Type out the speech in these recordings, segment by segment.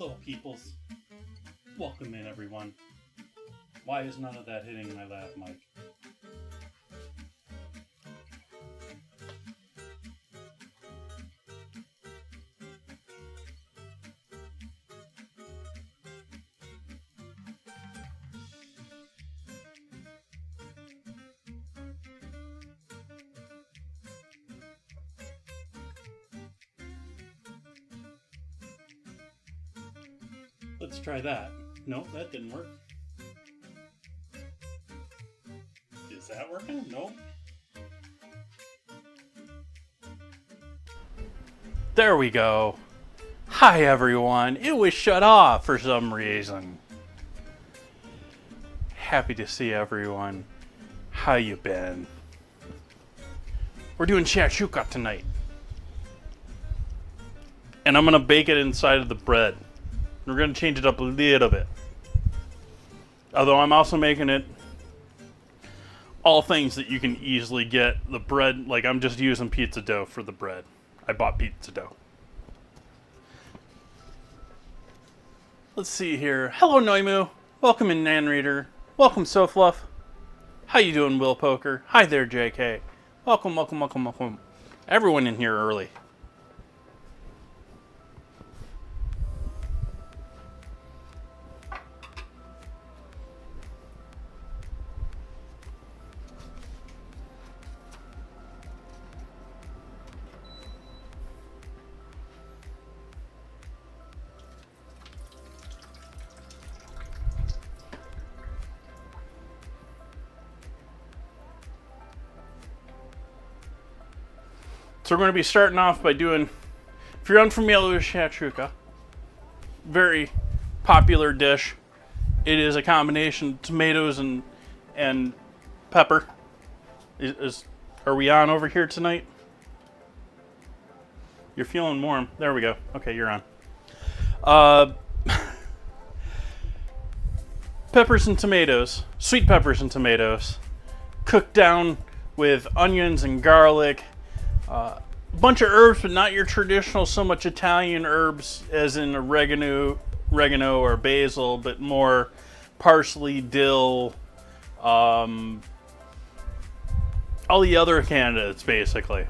Hello, peoples. Welcome in, everyone. Why is none of that hitting my lav mic? Let's try that. Nope, that didn't work. Is that working? Nope. There we go. Hi everyone. It was shut off for some reason. Happy to see everyone. How you been? We're doing Shakshouka tonight. And I'm gonna bake it inside of the bread. We're going to change it up a little bit. Although I'm also making it all things that you can easily get. The bread, like I'm just using pizza dough for the bread. I bought pizza dough. Let's see here. Hello, Noimoo. Welcome in, Nan Reader. Welcome, SoFluff. How you doing, Will Poker? Hi there, JK. Welcome, welcome, welcome, welcome. Everyone in here early. So we're going to be starting off by doing, if you're unfamiliar with Shakshouka, very popular dish. It is a combination of tomatoes and pepper. Are we on over here tonight? You're feeling warm. There we go. Okay, you're on. Peppers and tomatoes, sweet peppers and tomatoes, cooked down with onions and garlic. A bunch of herbs, but not your traditional so much Italian herbs as in oregano or basil, but more parsley, dill, all the other candidates basically.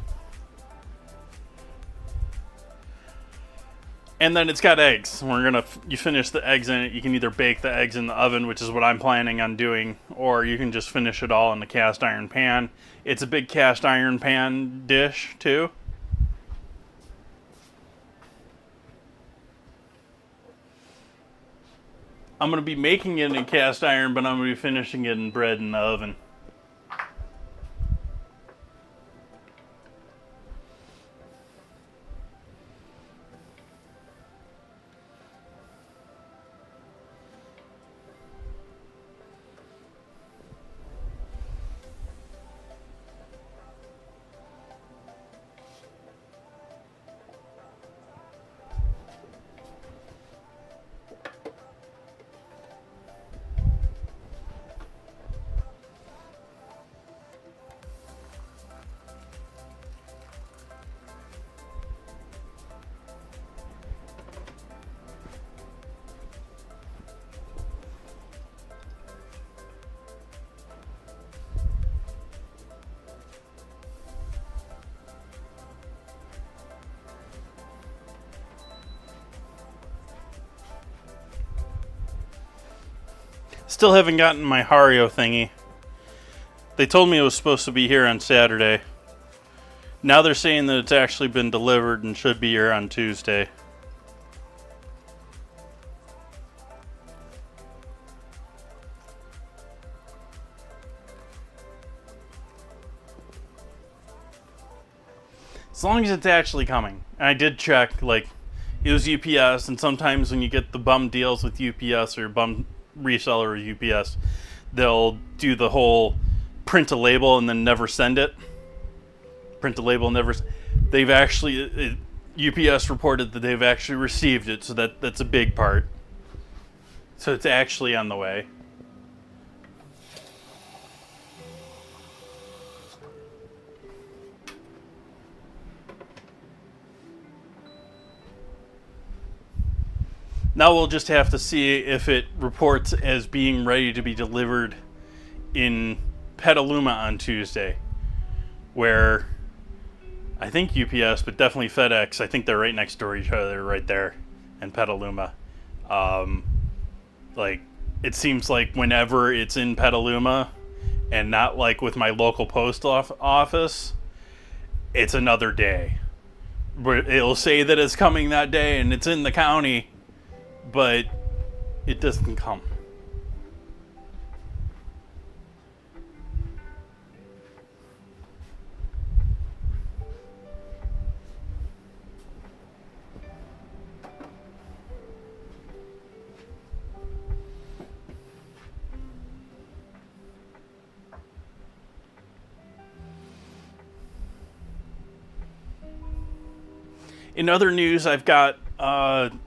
And then it's got eggs. You finish the eggs in it. You can either bake the eggs in the oven, which is what I'm planning on doing, or you can just finish it all in the cast iron pan. It's a big cast iron pan dish too. I'm going to be making it in cast iron, but I'm going to be finishing it in bread in the oven. Still haven't gotten my Hario thingy. They told me it was supposed to be here on Saturday. Now they're saying that it's actually been delivered and should be here on Tuesday. As long as it's actually coming. And I did check, like, it was UPS, and sometimes when you get the bum deals with UPS or bum reseller or UPS, they'll do the whole print a label and then never send it. Print a label, never. They've actually, UPS reported that they've actually received it, so that's a big part. So it's actually on the way. Now we'll just have to see if it reports as being ready to be delivered in Petaluma on Tuesday, where I think UPS, but definitely FedEx, I think they're right next door to each other right there in Petaluma. Like, it seems like whenever it's in Petaluma and not like with my local post office, it's another day. It'll say that it's coming that day and it's in the county, but it doesn't come. In other news, I've got 32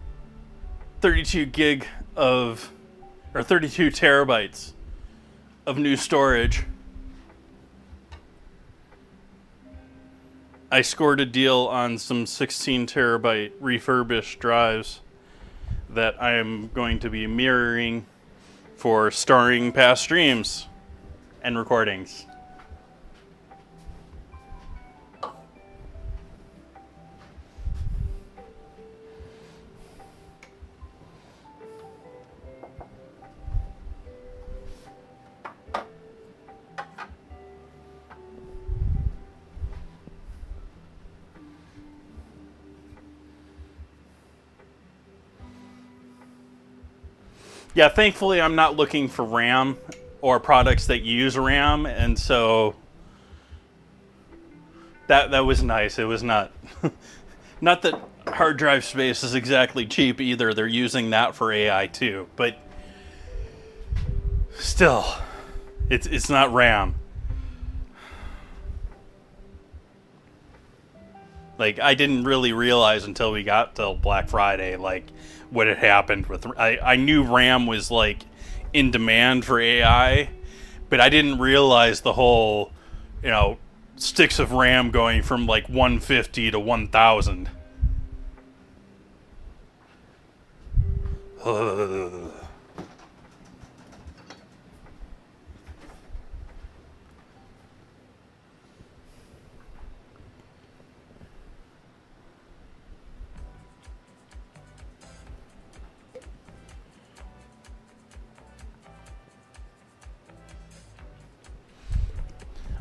terabytes of new storage. I scored a deal on some 16 terabyte refurbished drives that I am going to be mirroring for storing past streams and recordings. Yeah, thankfully I'm not looking for RAM or products that use RAM, and so that was nice. It was not not that hard drive space is exactly cheap either. They're using that for AI too, but still, it's not RAM. Like, I didn't really realize until we got till Black Friday, like, what had happened with... I knew RAM was, like, in demand for AI, but I didn't realize the whole, sticks of RAM going from, like, 150 to 1,000.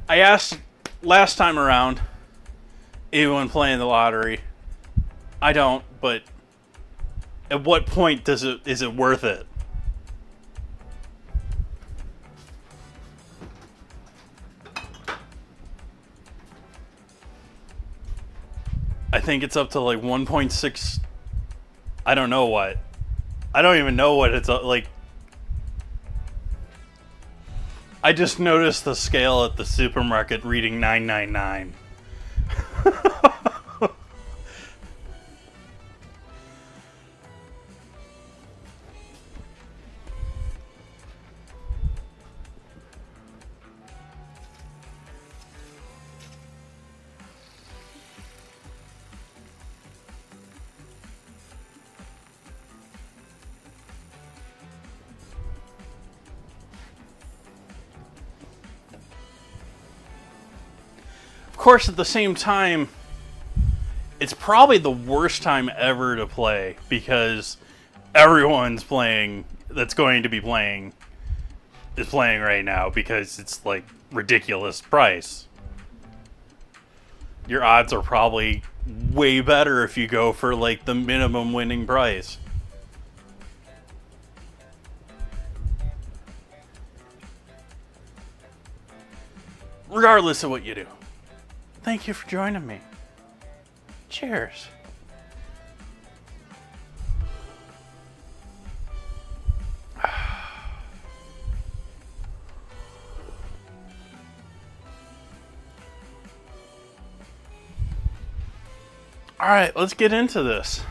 I asked last time around, anyone playing the lottery. I don't, but at what point is it worth it? I think it's up to like 1.6. I don't know what. I don't even know what it's like. I just noticed the scale at the supermarket reading 999. Of course, at the same time, it's probably the worst time ever to play because everyone's playing that's going to be playing is playing right now because it's like ridiculous price. Your odds are probably way better if you go for like the minimum winning price. Regardless of what you do. Thank you for joining me. Cheers. All right, let's get into this.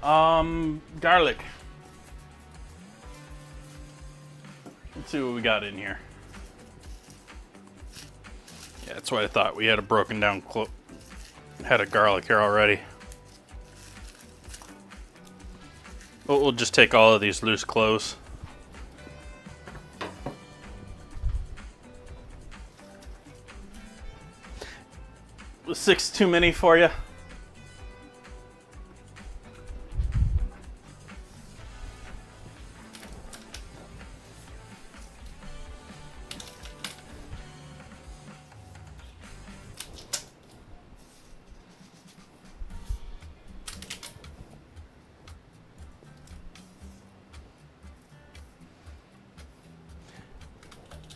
Garlic. Let's see what we got in here. Yeah, that's what I thought. We had a broken down head of garlic here already. We'll just take all of these loose clothes. Was 6 too many for you?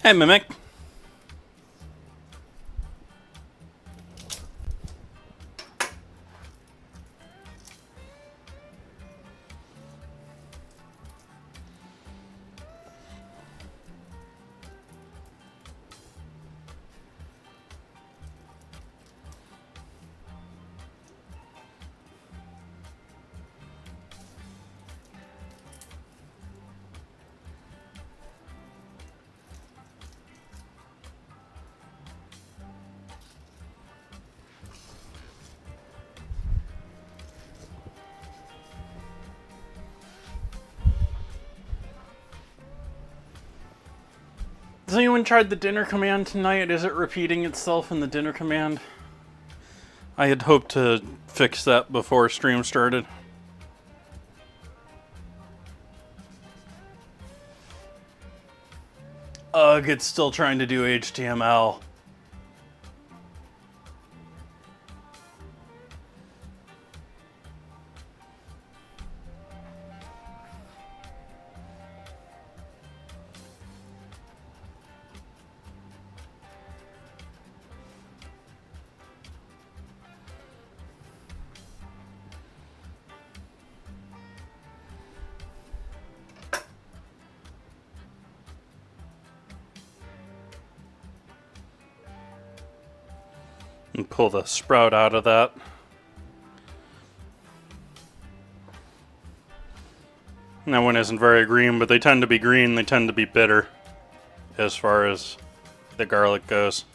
Hey, Mimic. Has anyone tried the dinner command tonight? Is it repeating itself in the dinner command? I had hoped to fix that before stream started. Ugh, it's still trying to do HTML. And pull the sprout out of that. That one isn't very green, but they tend to be green. They tend to be bitter as far as the garlic goes.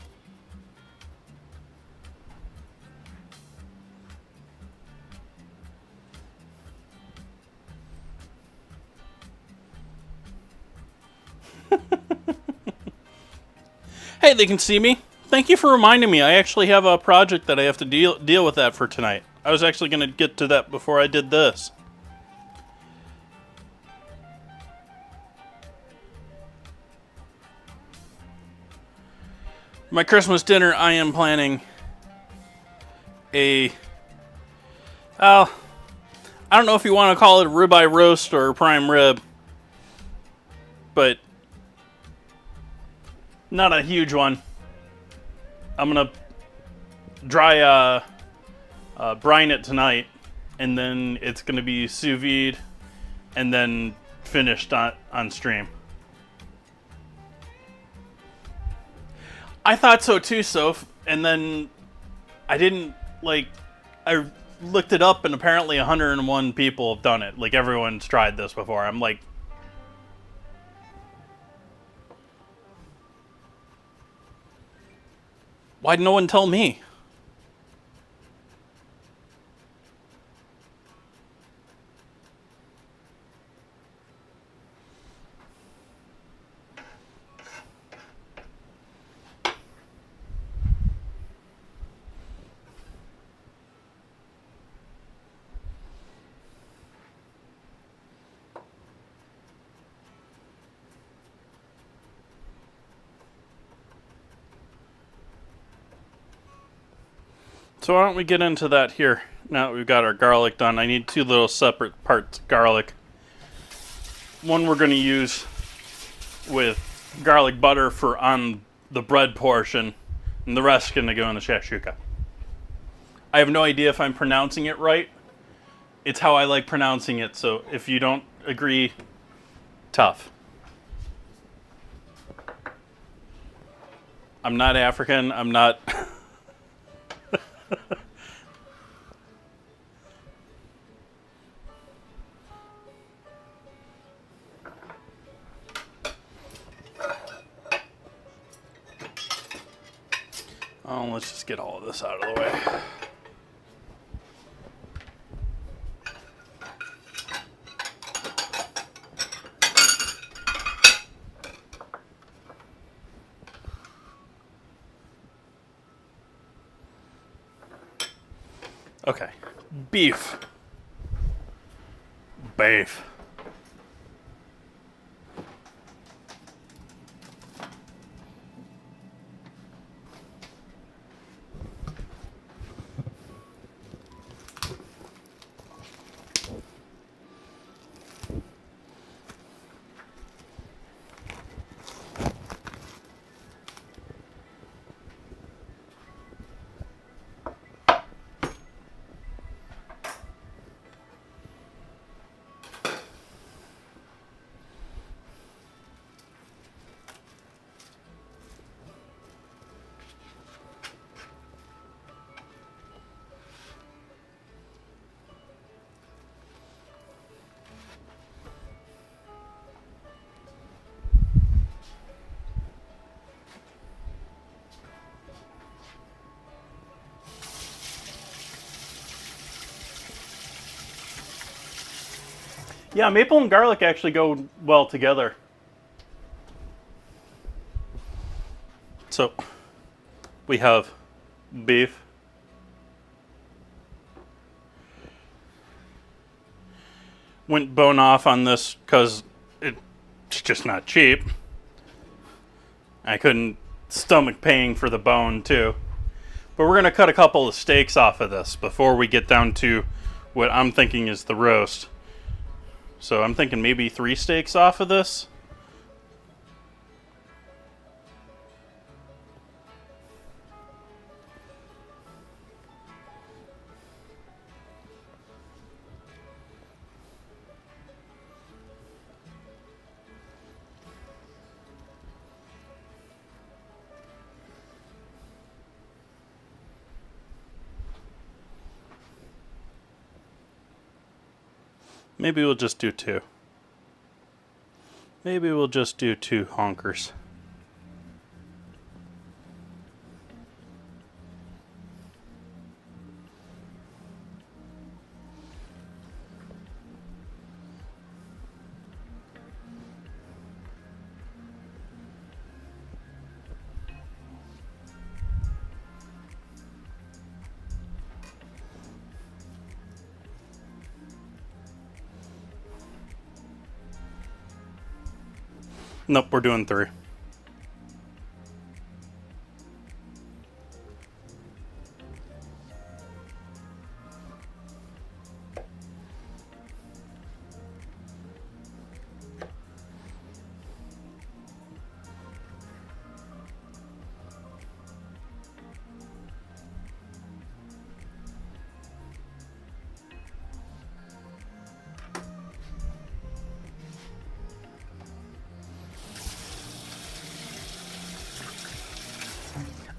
Hey, they can see me. Thank you for reminding me. I actually have a project that I have to deal with that for tonight. I was actually going to get to that before I did this. My Christmas dinner, I am planning a... I don't know if you want to call it a ribeye roast or a prime rib. But not a huge one. I'm gonna dry brine it tonight, and then it's gonna be sous vide, and then finished on stream. I thought so too, Soph, and then I didn't I looked it up, and apparently 101 people have done it. Like, everyone's tried this before. I'm like, why'd no one tell me? So why don't we get into that here? Now that we've got our garlic done, I need 2 little separate parts of garlic. One we're going to use with garlic butter for on the bread portion, and the rest is going to go in the shakshouka. I have no idea if I'm pronouncing it right. It's how I like pronouncing it, so if you don't agree, tough. I'm not African, I'm not... Oh, let's just get all of this out of the way. Okay. Beef. Beef. Yeah, maple and garlic actually go well together. So, we have beef. Went bone off on this because it's just not cheap. I couldn't stomach paying for the bone too. But we're going to cut a couple of steaks off of this before we get down to what I'm thinking is the roast. So I'm thinking maybe 3 steaks off of this. Maybe we'll just do 2. Maybe we'll just do 2 honkers. Nope, we're doing 3.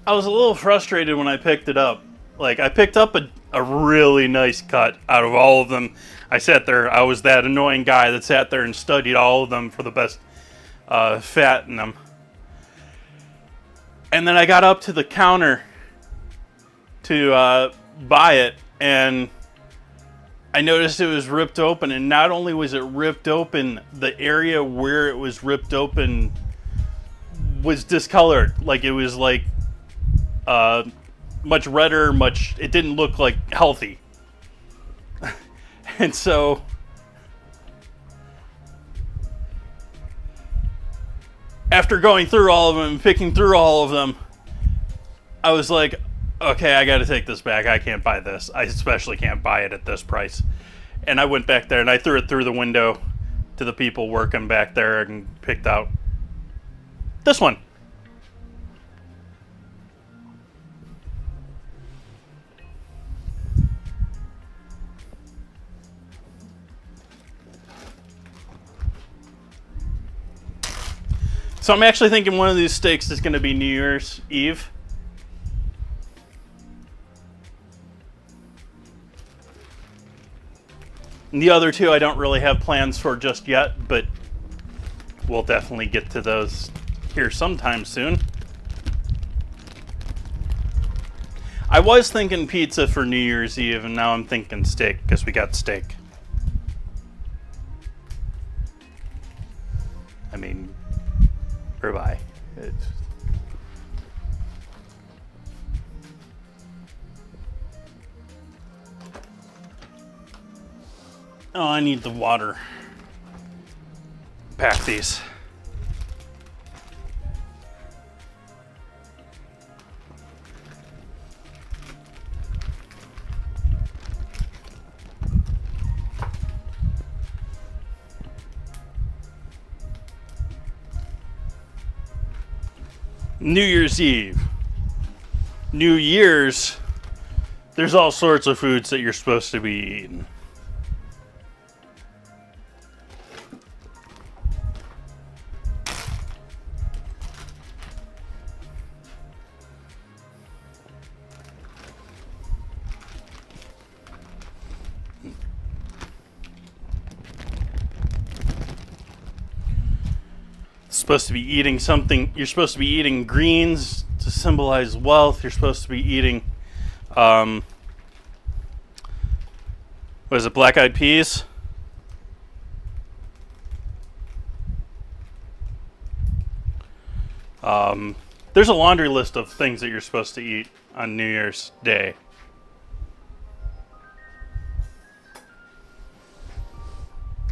I was a little frustrated when I picked it up. Like, I picked up a really nice cut out of all of them. I sat there, I was that annoying guy that sat there and studied all of them for the best fat in them. And then I got up to the counter to buy it, and I noticed it was ripped open. And not only was it ripped open, the area where it was ripped open was discolored. Like, it was like much redder, it didn't look like healthy. And so after going through all of them and picking through all of them, I was like, okay, I gotta take this back. I can't buy this. I especially can't buy it at this price. And I went back there and I threw it through the window to the people working back there and picked out this one. So I'm actually thinking one of these steaks is going to be New Year's Eve. And the other 2 I don't really have plans for just yet, but we'll definitely get to those here sometime soon. I was thinking pizza for New Year's Eve, and now I'm thinking steak because we got steak. I mean, ribeye. Oh, I need the water. Pack these. New Year's Eve. New Year's, there's all sorts of foods that you're supposed to be eating. Supposed to be eating something. You're supposed to be eating greens to symbolize wealth. You're supposed to be eating, what is it, black-eyed peas? There's a laundry list of things that you're supposed to eat on New Year's Day.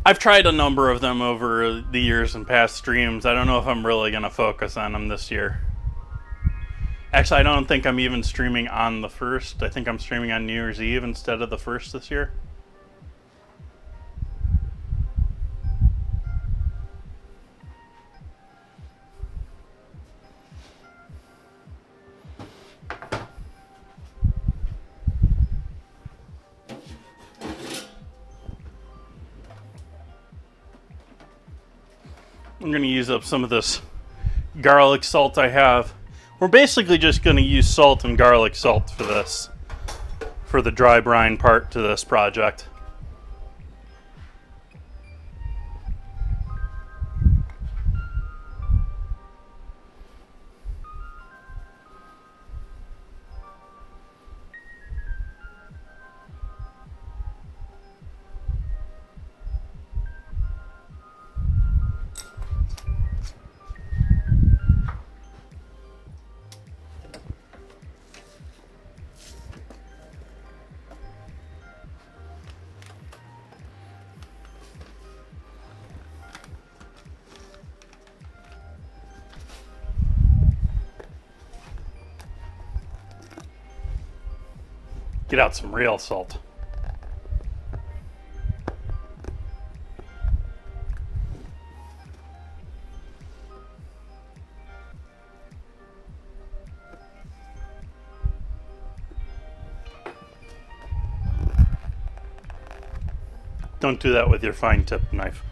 I've tried a number of them over the years in past streams. I don't know if I'm really going to focus on them this year. Actually, I don't think I'm even streaming on the 1st. I think I'm streaming on New Year's Eve instead of the 1st this year. I'm going to use up some of this garlic salt I have. We're basically just going to use salt and garlic salt for this, for the dry brine part to this project. Get out some real salt. Don't do that with your fine tip knife.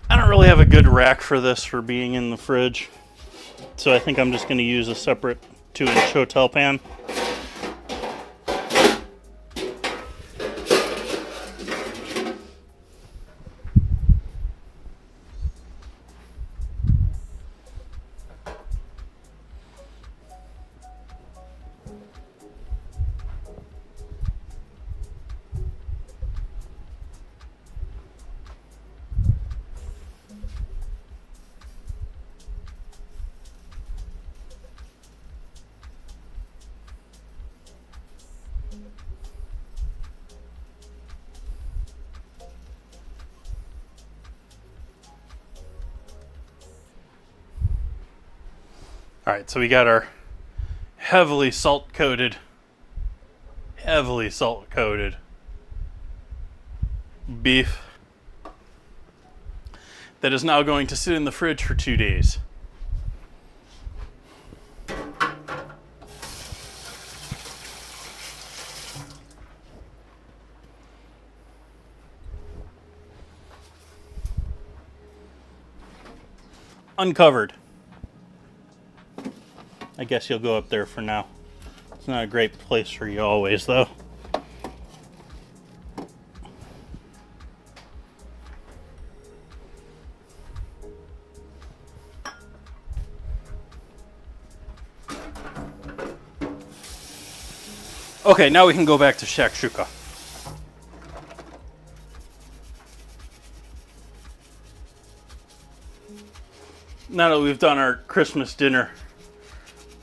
I don't really have a good rack for this for being in the fridge, so I think I'm just going to use a separate 2-inch hotel pan. Alright, so we got our heavily salt coated beef that is now going to sit in the fridge for 2 days. Uncovered. I guess you'll go up there for now. It's not a great place for you always, though. Okay, now we can go back to Shakshouka. Now that we've done our Christmas dinner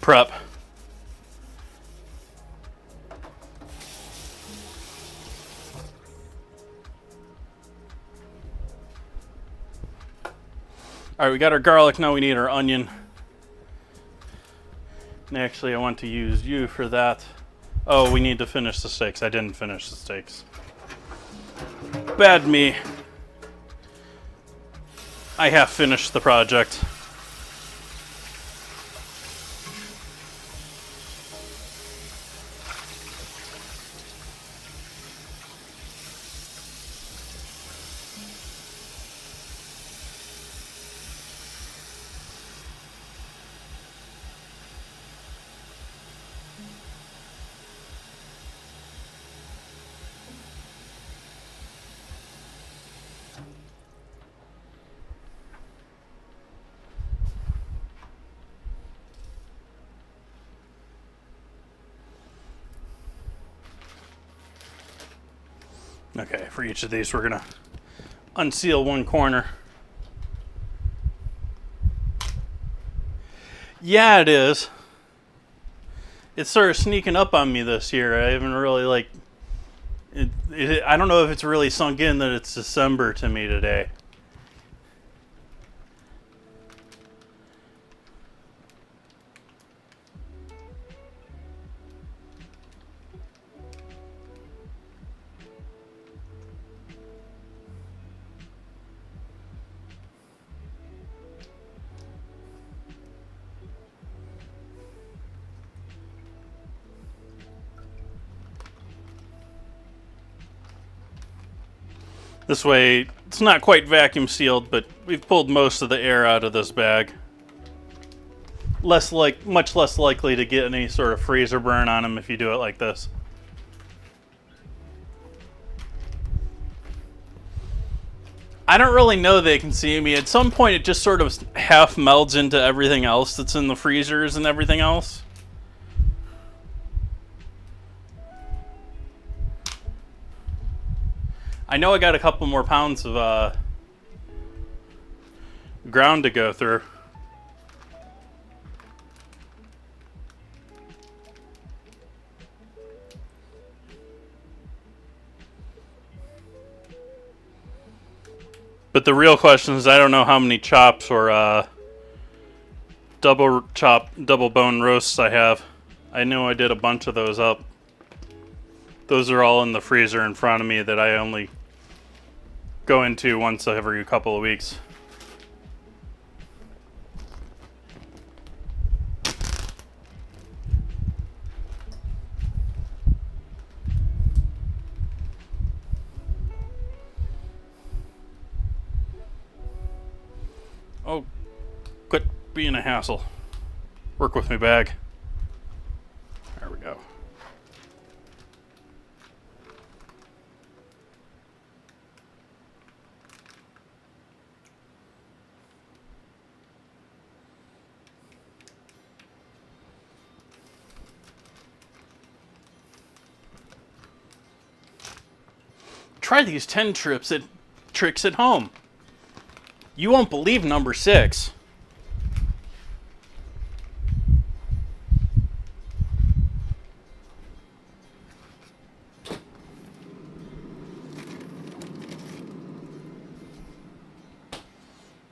prep, all right, we got our garlic. Now we need our onion. And actually, I want to use you for that. Oh, we need to finish the steaks. I didn't finish the steaks. Bad me. I have finished the project. Okay, for each of these, we're gonna unseal one corner. Yeah, it is. It's sort of sneaking up on me this year. I haven't really I don't know if it's really sunk in that it's December to me today. This way, it's not quite vacuum sealed, but we've pulled most of the air out of this bag. Much less likely to get any sort of freezer burn on them if you do it like this. I don't really know they can see me. At some point, it just sort of half melds into everything else that's in the freezers and everything else. I know I got a couple more pounds of ground to go through. But the real question is, I don't know how many chops or double bone roasts I have. I know I did a bunch of those up. Those are all in the freezer in front of me that I only go into once every couple of weeks. Oh, quit being a hassle. Work with me, bag. There we go. Try these 10 tricks at home. You won't believe number 6.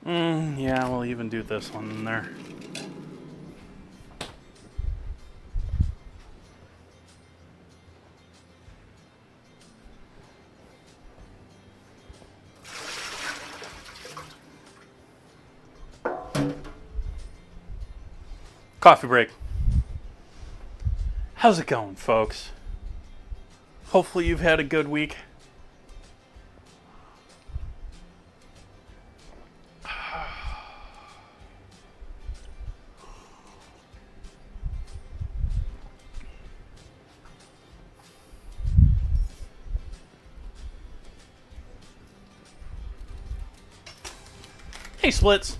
Yeah, we'll even do this one in there. Coffee break. How's it going, folks? Hopefully you've had a good week. Hey, Splits.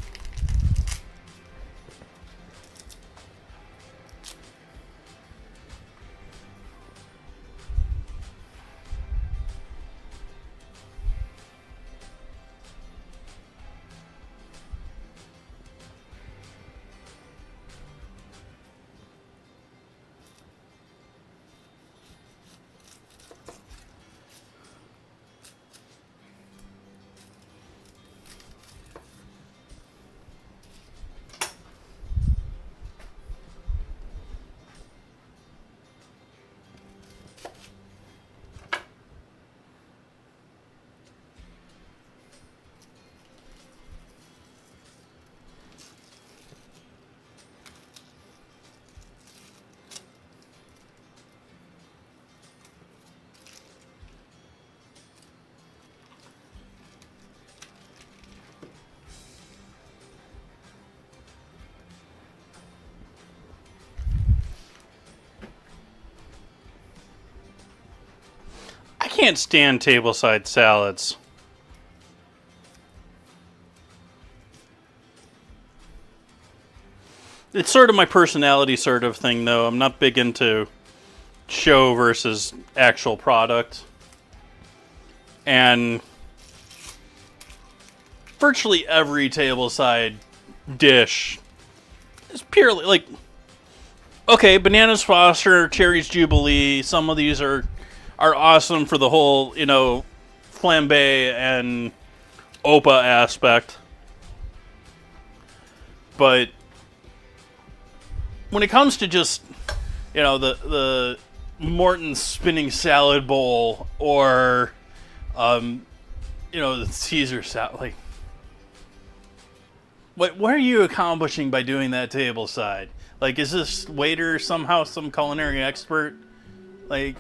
I can't stand tableside salads. It's sort of my personality sort of thing, though. I'm not big into show versus actual product. And virtually every tableside dish is purely like, okay, bananas Foster, cherries Jubilee, some of these are awesome for the whole, flambe and Opa aspect. But when it comes to just, the Morton's spinning salad bowl or, the Caesar salad, like, what are you accomplishing by doing that tableside? Like, is this waiter somehow some culinary expert? Like,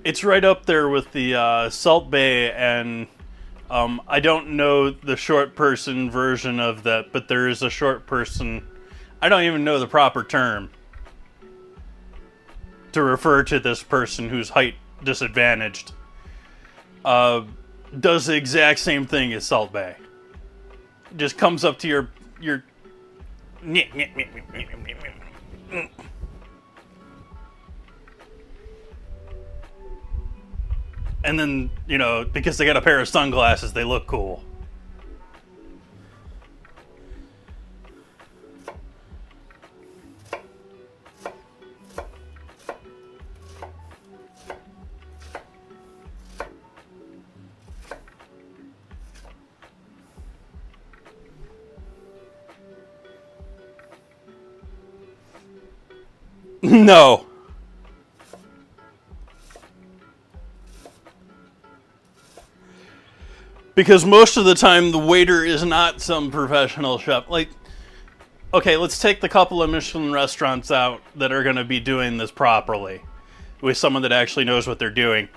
it's right up there with the Salt Bae, and I don't know the short person version of that, but there is a short person. I don't even know the proper term to refer to this person who's height disadvantaged. Does the exact same thing as Salt Bae. Just comes up to your and then, because they got a pair of sunglasses, they look cool. No. Because most of the time, the waiter is not some professional chef. Like, okay, let's take the couple of Michelin restaurants out that are going to be doing this properly with someone that actually knows what they're doing.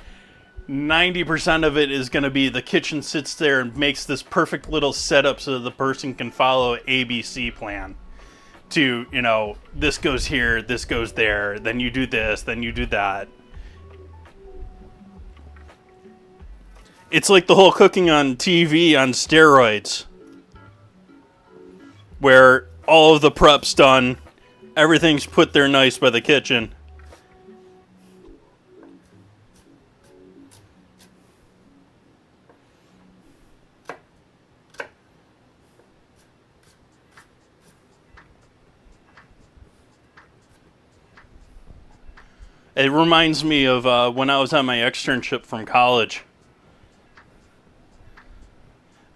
90% of it is going to be the kitchen sits there and makes this perfect little setup so that the person can follow ABC plan. To, this goes here, this goes there, then you do this, then you do that. It's like the whole cooking on TV on steroids, where all of the prep's done, everything's put there nice by the kitchen. It reminds me of when I was on my externship from college.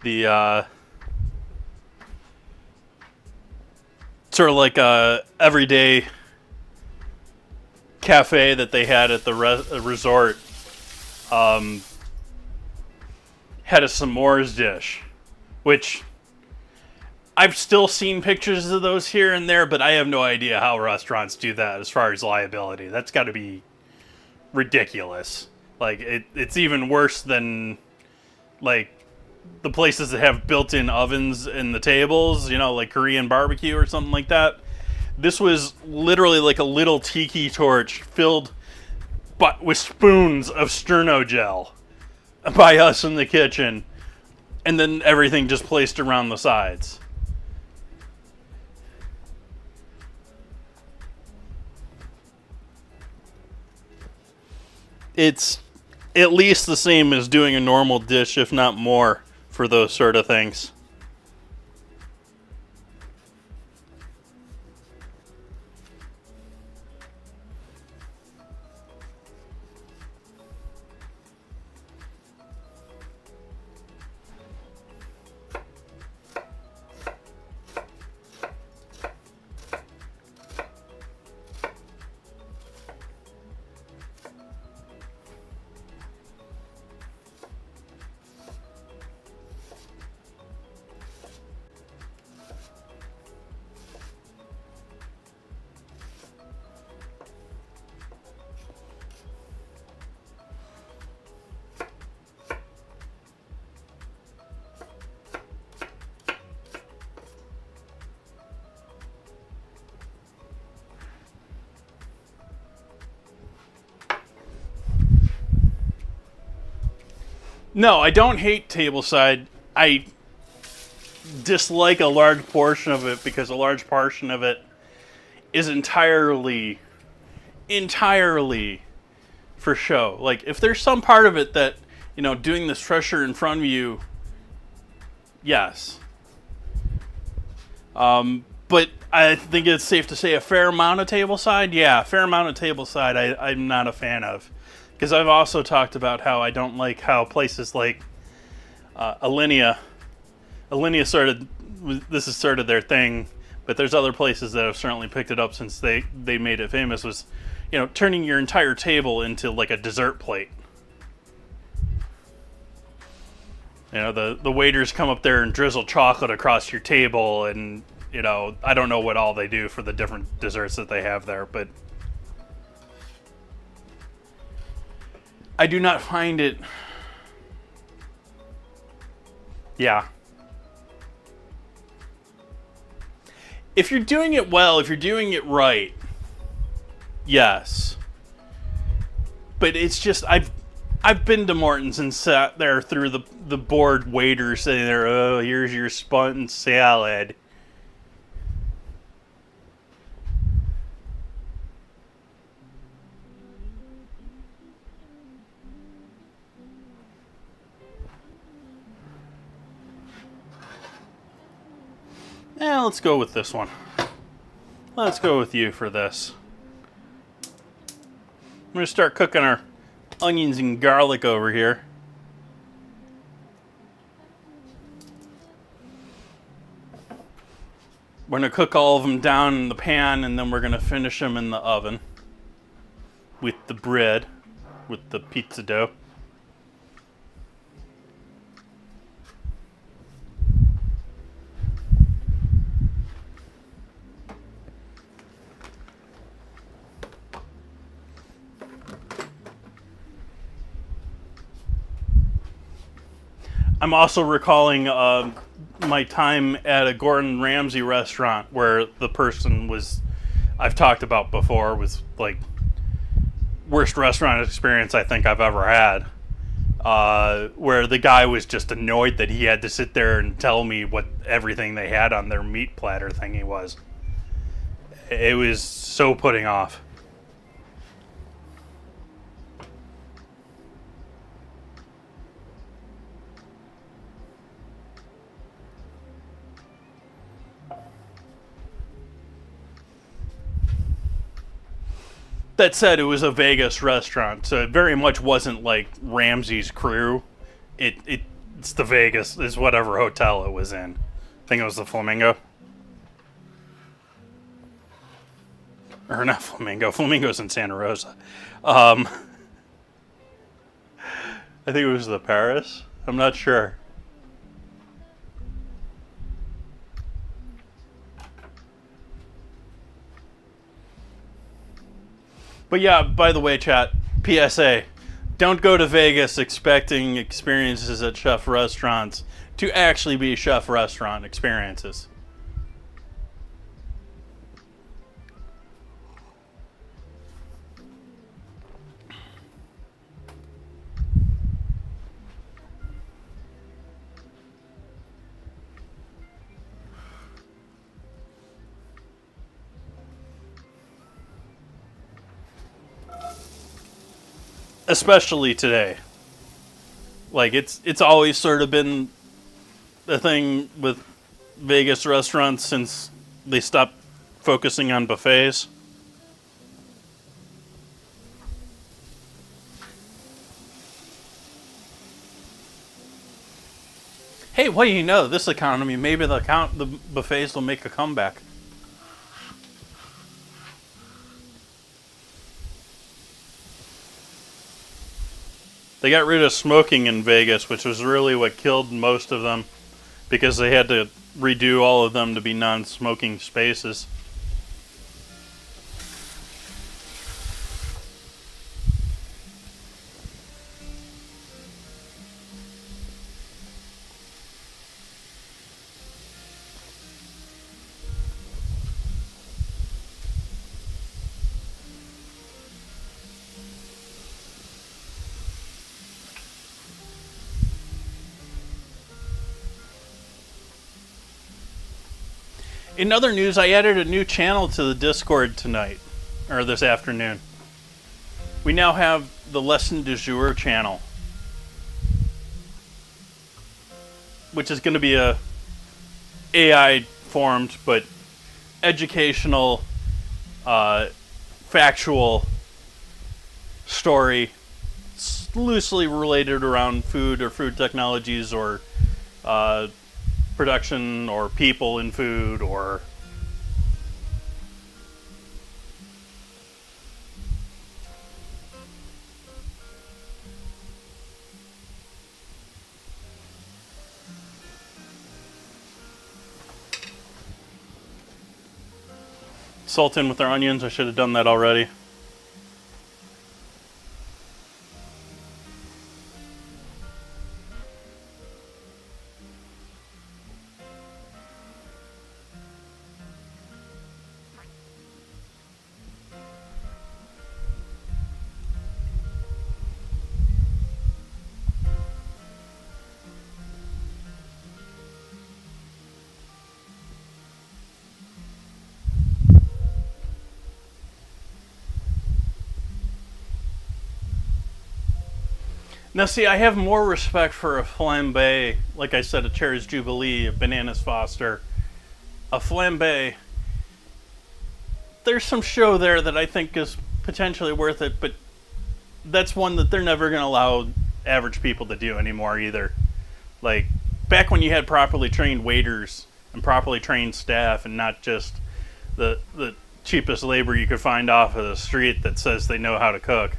The sort of like a everyday cafe that they had at the resort had a s'mores dish, which I've still seen pictures of those here and there, but I have no idea how restaurants do that as far as liability. That's got to be ridiculous. Like, it's even worse than, like, the places that have built-in ovens in the tables, like Korean barbecue or something like that. This was literally like a little tiki torch filled but with spoons of sterno gel by us in the kitchen, and then everything just placed around the sides. It's at least the same as doing a normal dish, if not more, for those sort of things. No, I don't hate tableside. I dislike a large portion of it because a large portion of it is entirely for show. Like, if there's some part of it that, doing this fresher in front of you, yes. But I think it's safe to say a fair amount of tableside. Yeah, a fair amount of tableside I'm not a fan of. Because I've also talked about how I don't like how places like Alinea this is sort of their thing, but there's other places that have certainly picked it up since they made it famous, was, turning your entire table into like a dessert plate. The waiters come up there and drizzle chocolate across your table, and, I don't know what all they do for the different desserts that they have there, but I do not find it. Yeah. If you're doing it well, if you're doing it right, yes. But it's just, I've been to Morton's and sat there through the bored waiter sitting there, oh, here's your spun salad. Let's go with this one. Let's go with you for this. I'm going to start cooking our onions and garlic over here. We're going to cook all of them down in the pan, and then we're going to finish them in the oven with the bread, with the pizza dough. I'm also recalling my time at a Gordon Ramsay restaurant where the person I've talked about before, was like worst restaurant experience I think I've ever had. Where the guy was just annoyed that he had to sit there and tell me what everything they had on their meat platter thingy was. It was so putting off. That said, it was a Vegas restaurant, so it very much wasn't like Ramsey's Crew. It's the Vegas, it's whatever hotel it was in. I think it was the Flamingo. Or not Flamingo. Flamingo's in Santa Rosa. I think it was the Paris. I'm not sure. But yeah, by the way, chat, PSA, don't go to Vegas expecting experiences at chef restaurants to actually be chef restaurant experiences. Especially today. Like, it's always sort of been the thing with Vegas restaurants since they stopped focusing on buffets. Hey, what do you know? This economy, maybe the buffets will make a comeback. They got rid of smoking in Vegas, which was really what killed most of them, because they had to redo all of them to be non-smoking spaces. In other news, I added a new channel to the Discord tonight, or this afternoon. We now have the Lesson du Jour channel, which is going to be a AI formed but educational, factual story, loosely related around food or food technologies or production or people in food or salt in with our onions. I should have done that already. Now see, I have more respect for a flambe, like I said, a Cherry's Jubilee, a Bananas Foster, a flambe. There's some show there that I think is potentially worth it, but that's one that they're never going to allow average people to do anymore either. Like, back when you had properly trained waiters and properly trained staff and not just the cheapest labor you could find off of the street that says they know how to cook.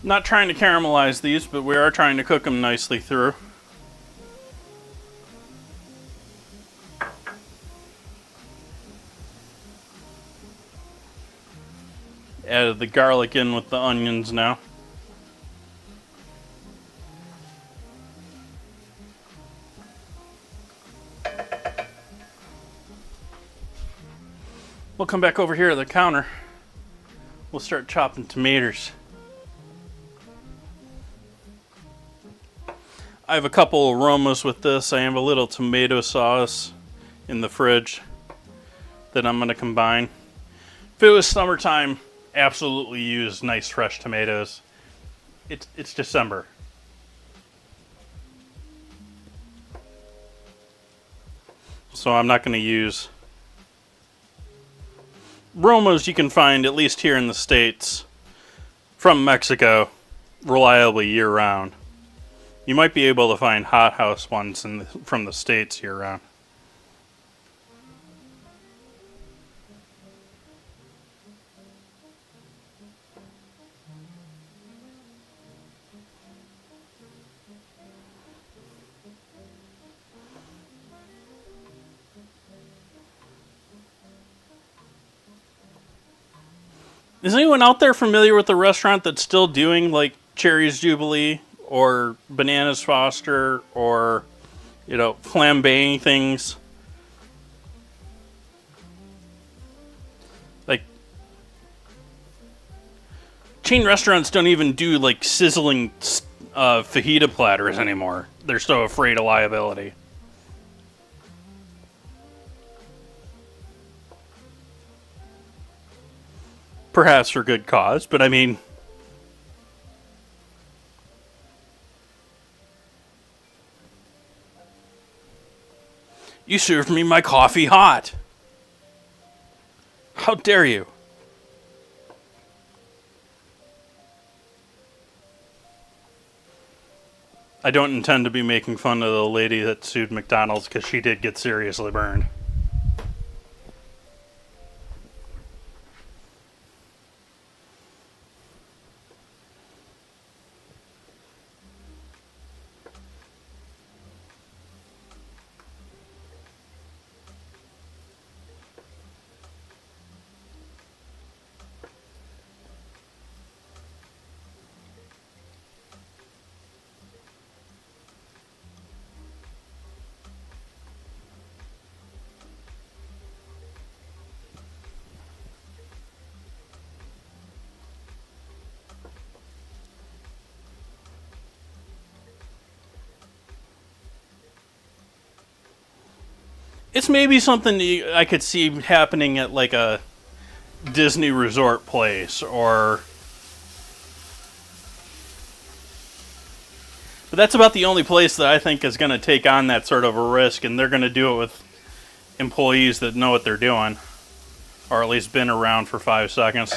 Not trying to caramelize these, but we are trying to cook them nicely through. Added the garlic in with the onions now. We'll come back over here to the counter. We'll start chopping tomatoes. I have a couple aromas with this. I have a little tomato sauce in the fridge that I'm going to combine. If it was summertime, absolutely use nice fresh tomatoes. It's December. So I'm not going to use aromas you can find, at least here in the States, from Mexico, reliably year-round. You might be able to find hothouse ones from the States year-round. Is anyone out there familiar with the restaurant that's still doing like Cherry's Jubilee or Bananas Foster or, flambeing things? Like, chain restaurants don't even do like sizzling fajita platters anymore. They're so afraid of liability. Perhaps for good cause, but I mean, you served me my coffee hot. How dare you? I don't intend to be making fun of the lady that sued McDonald's because she did get seriously burned. It's maybe something I could see happening at like a Disney resort place or... But that's about the only place that I think is going to take on that sort of a risk, and they're going to do it with employees that know what they're doing, or at least been around for 5 seconds.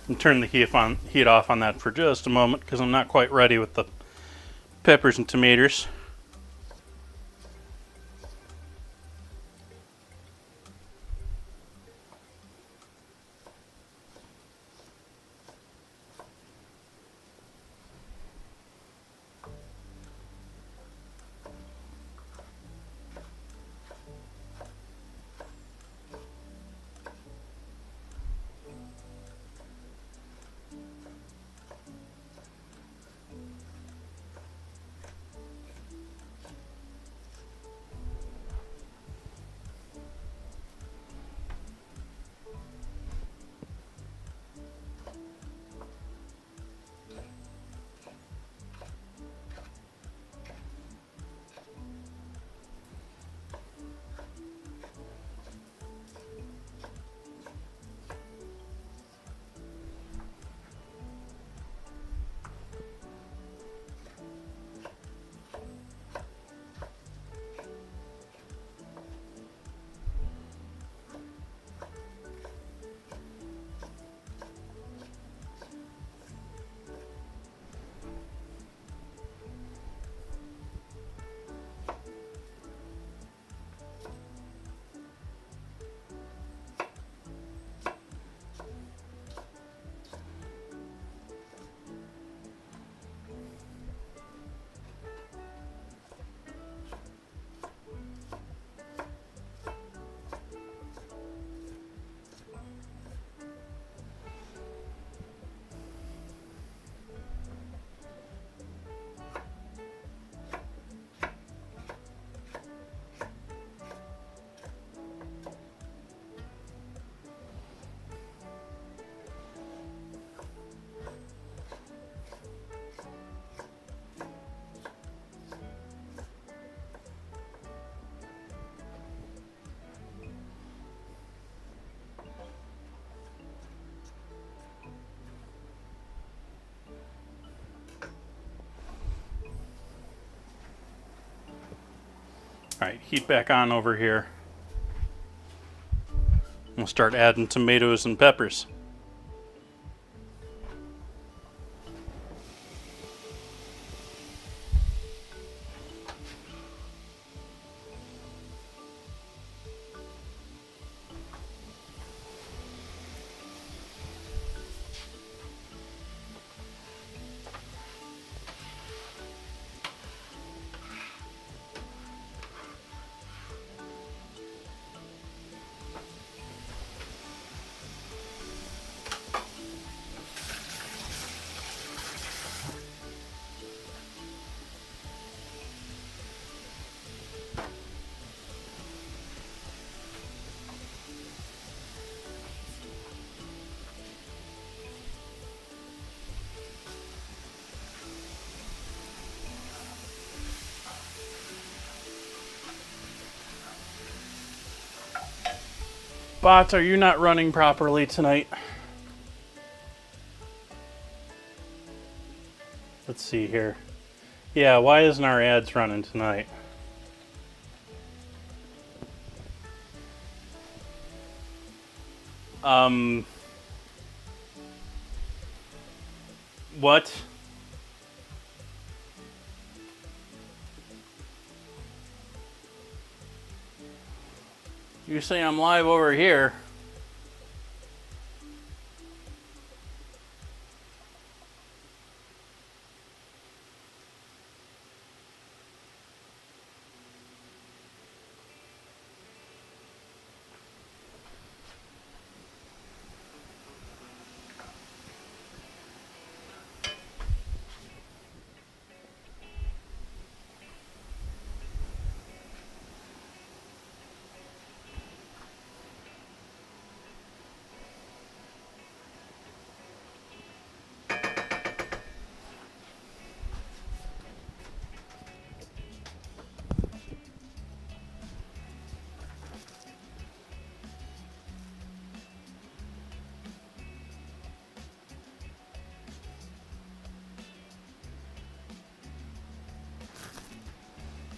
And turn the heat off on that for just a moment because I'm not quite ready with the peppers and tomatoes. Alright, heat back on over here. We'll start adding tomatoes and peppers. Bots, are you not running properly tonight? Let's see here. Yeah, why isn't our ads running tonight? What? You say I'm live over here.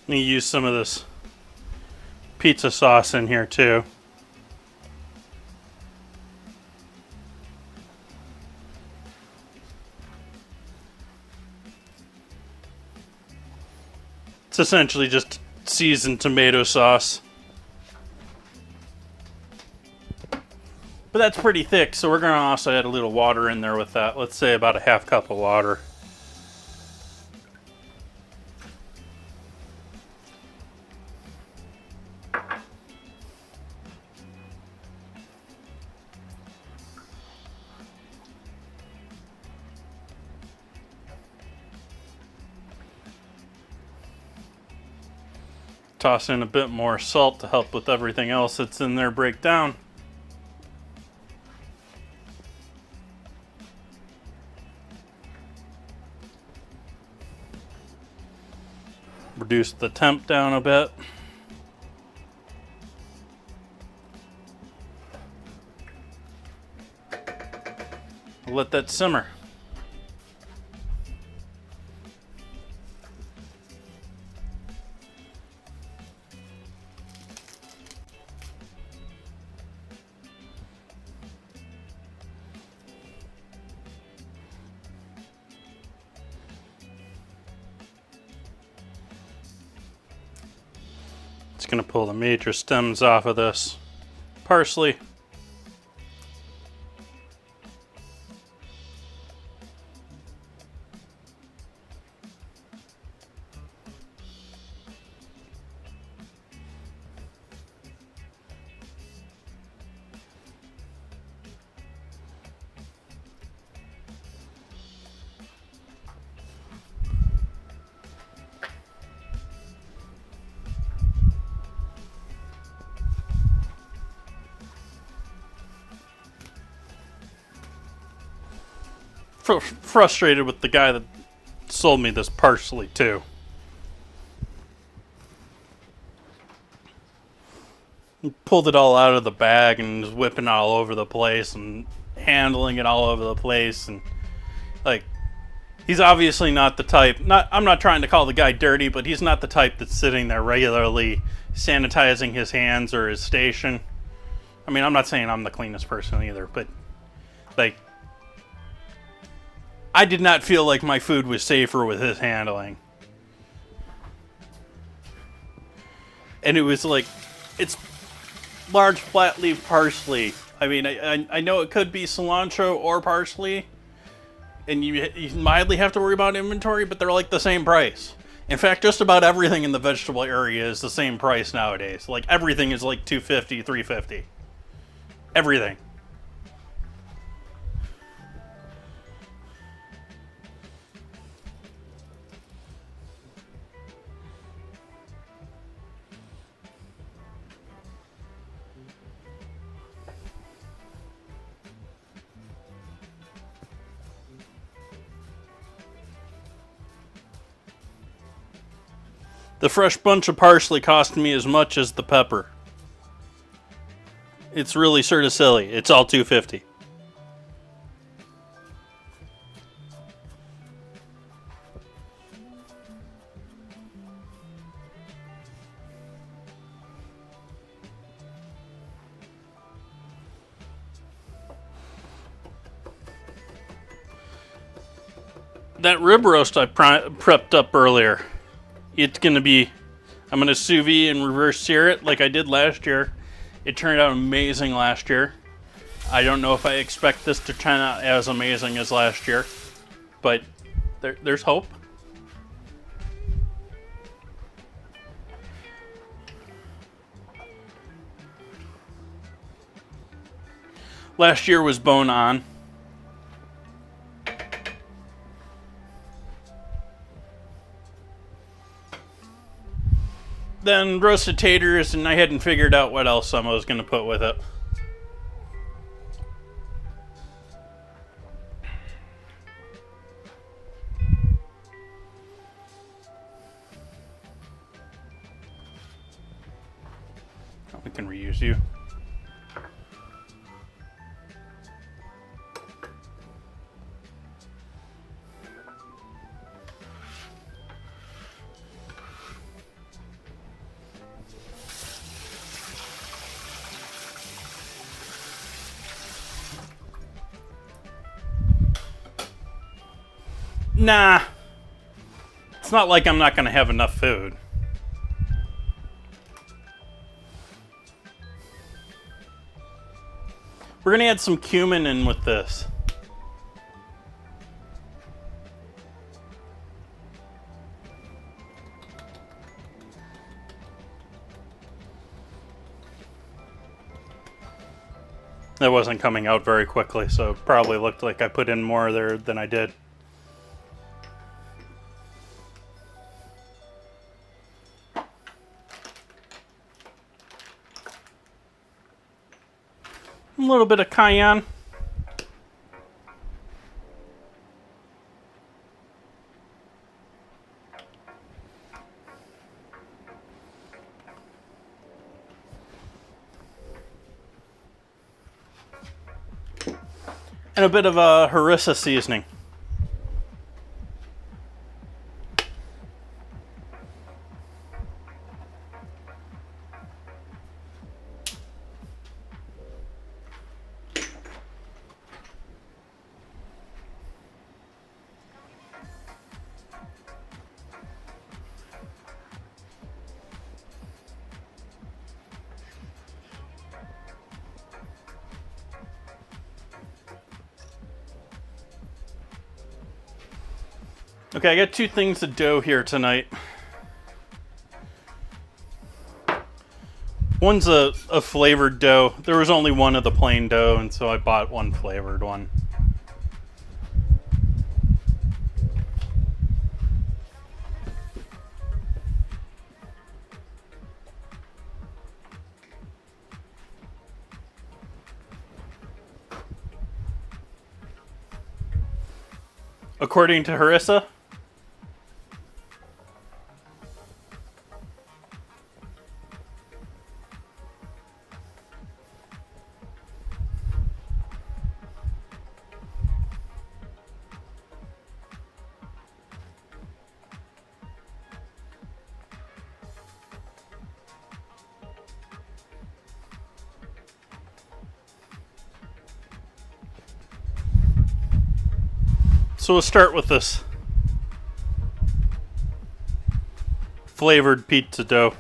Let me use some of this pizza sauce in here too. It's essentially just seasoned tomato sauce. But that's pretty thick, so we're going to also add a little water in there with that. Let's say about a half cup of water. Toss in a bit more salt to help with everything else that's in there break down. Reduce the temp down a bit. Let that simmer. It's going to pull the major stems off of this parsley. Frustrated with the guy that sold me this parsley too. He pulled it all out of the bag and was whipping it all over the place and handling it all over the place, and like, He's obviously not the type. I'm not trying to call the guy dirty, but he's not the type that's sitting there regularly sanitizing his hands or his station. I mean, I'm not saying I'm the cleanest person either, but like, I did not feel like my food was safer with his handling. And it was like, it's large flat leaf parsley. I mean, I know it could be cilantro or parsley, and you mildly have to worry about inventory, but they're like the same price. In fact, just about everything in the vegetable area is the same price nowadays. Like, everything is like $2.50, $3.50. Everything. The fresh bunch of parsley cost me as much as the pepper. It's really sort of silly. It's all $2.50. That rib roast I prepped up earlier. It's going to be, I'm going to sous vide and reverse sear it like I did last year. It turned out amazing last year. I don't know if I expect this to turn out as amazing as last year, but there's hope. Last year was bone on. Then roasted taters, and I hadn't figured out what else I was going to put with it. Oh, we can reuse you. Nah. It's not like I'm not going to have enough food. We're going to add some cumin in with this. That wasn't coming out very quickly, so it probably looked like I put in more there than I did. A little bit of cayenne. And a bit of a harissa seasoning. Okay, I got two things of dough here tonight. One's a flavored dough. There was only one of the plain dough, and so I bought one flavored one. According to harissa, So we'll start with this flavored pizza dough.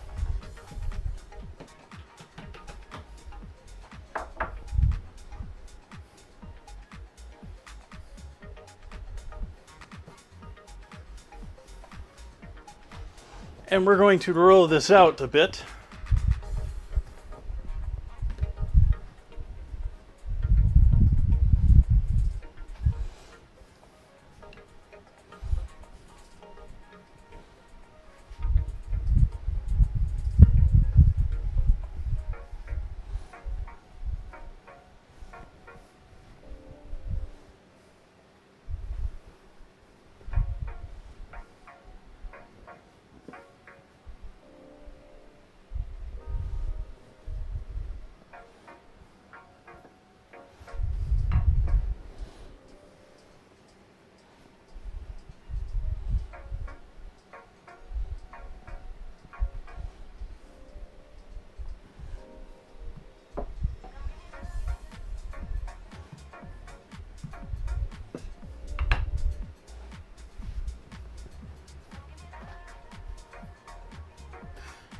And we're going to roll this out a bit.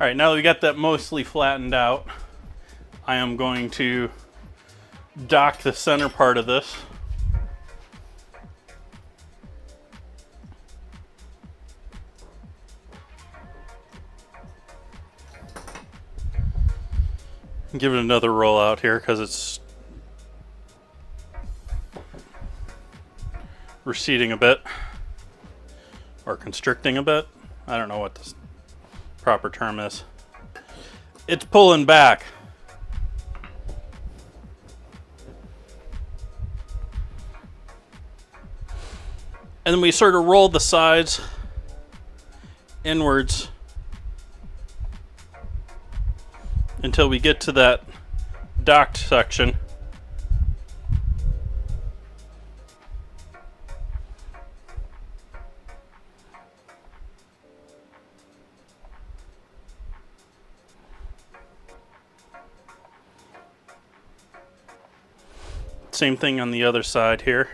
All right, now that we got that mostly flattened out, I am going to dock the center part of this. Give it another roll out here because it's receding a bit or constricting a bit. I don't know what this proper term is. It's pulling back. And then we sort of roll the sides inwards until we get to that docked section. Same thing on the other side here.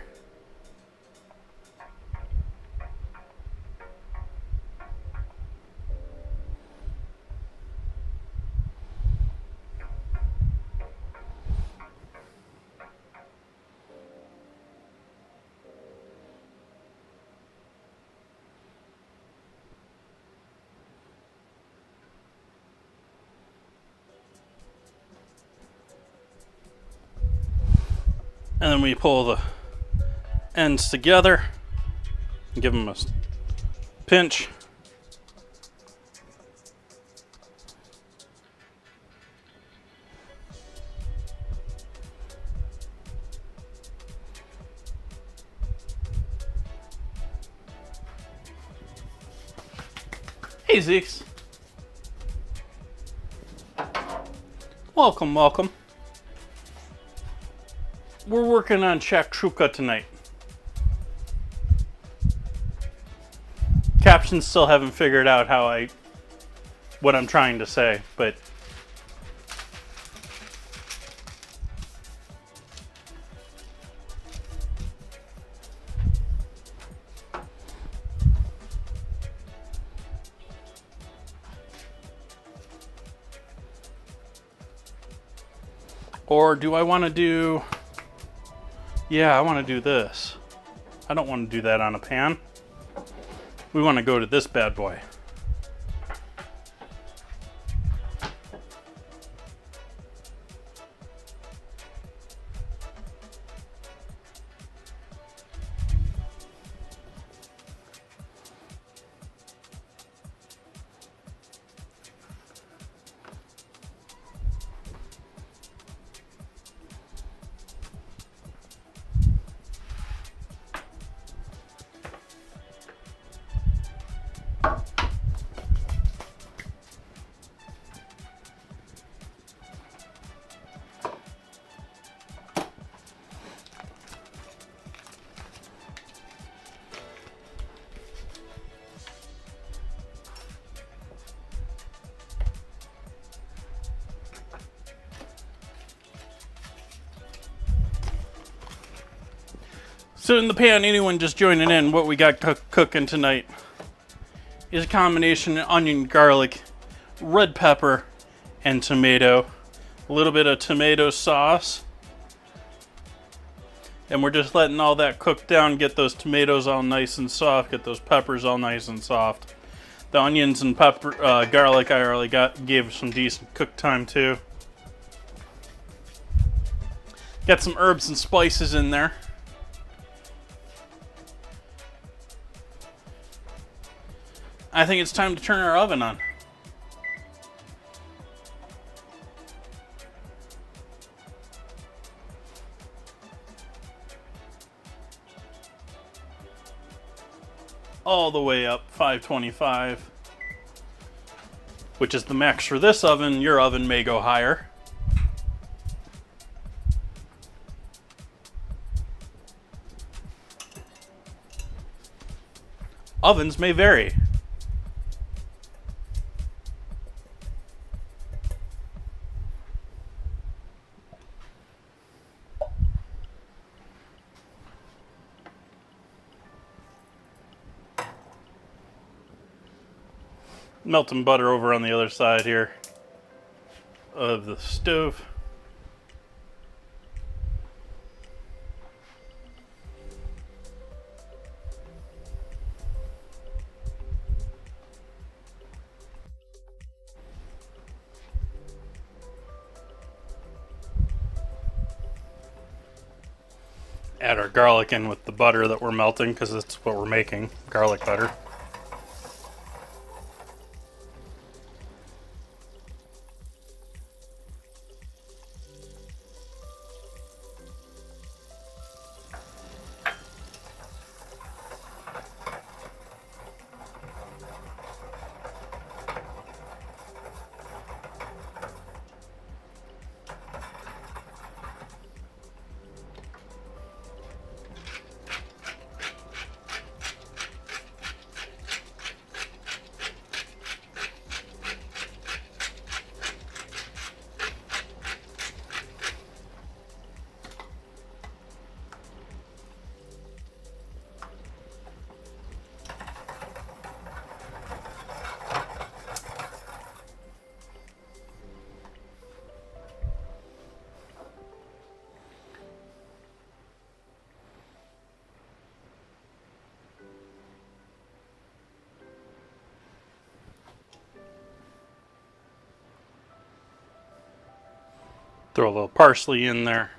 And then we pull the ends together and give them a pinch. Hey, Zeeks. Welcome, welcome. We're working on Shakshouka tonight. Captions still haven't figured out what I'm trying to say, but or do I want to do... Yeah, I want to do this. I don't want to do that on a pan. We want to go to this bad boy. So in the pan, anyone just joining in, what we got cooking tonight is a combination of onion, garlic, red pepper, and tomato. A little bit of tomato sauce. And we're just letting all that cook down, get those tomatoes all nice and soft, get those peppers all nice and soft. The onions and garlic I already gave some decent cook time too. Got some herbs and spices in there. I think it's time to turn our oven on. All the way up 525, which is the max for this oven. Your oven may go higher. Ovens may vary. Melting butter over on the other side here of the stove. Add our garlic in with the butter that we're melting because that's what we're making, garlic butter. Throw a little parsley in there.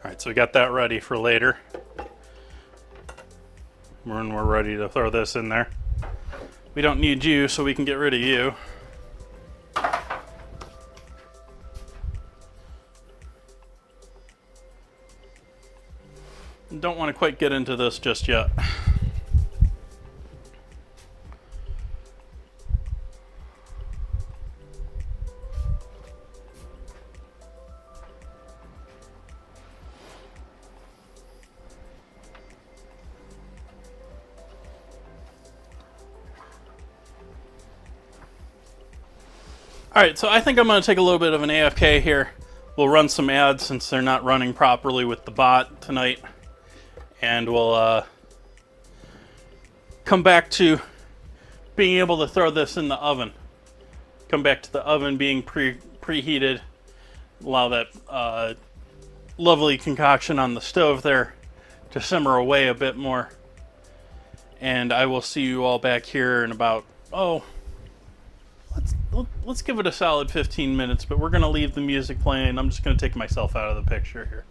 All right, so we got that ready for later. When we're ready to throw this in there. We don't need you, so we can get rid of you. Don't want to quite get into this just yet. Alright, so I think I'm going to take a little bit of an AFK here. We'll run some ads since they're not running properly with the bot tonight. And we'll come back to being able to throw this in the oven. Come back to the oven being preheated. Allow that lovely concoction on the stove there to simmer away a bit more. And I will see you all back here in about, let's give it a solid 15 minutes, but we're going to leave the music playing. I'm just going to take myself out of the picture here.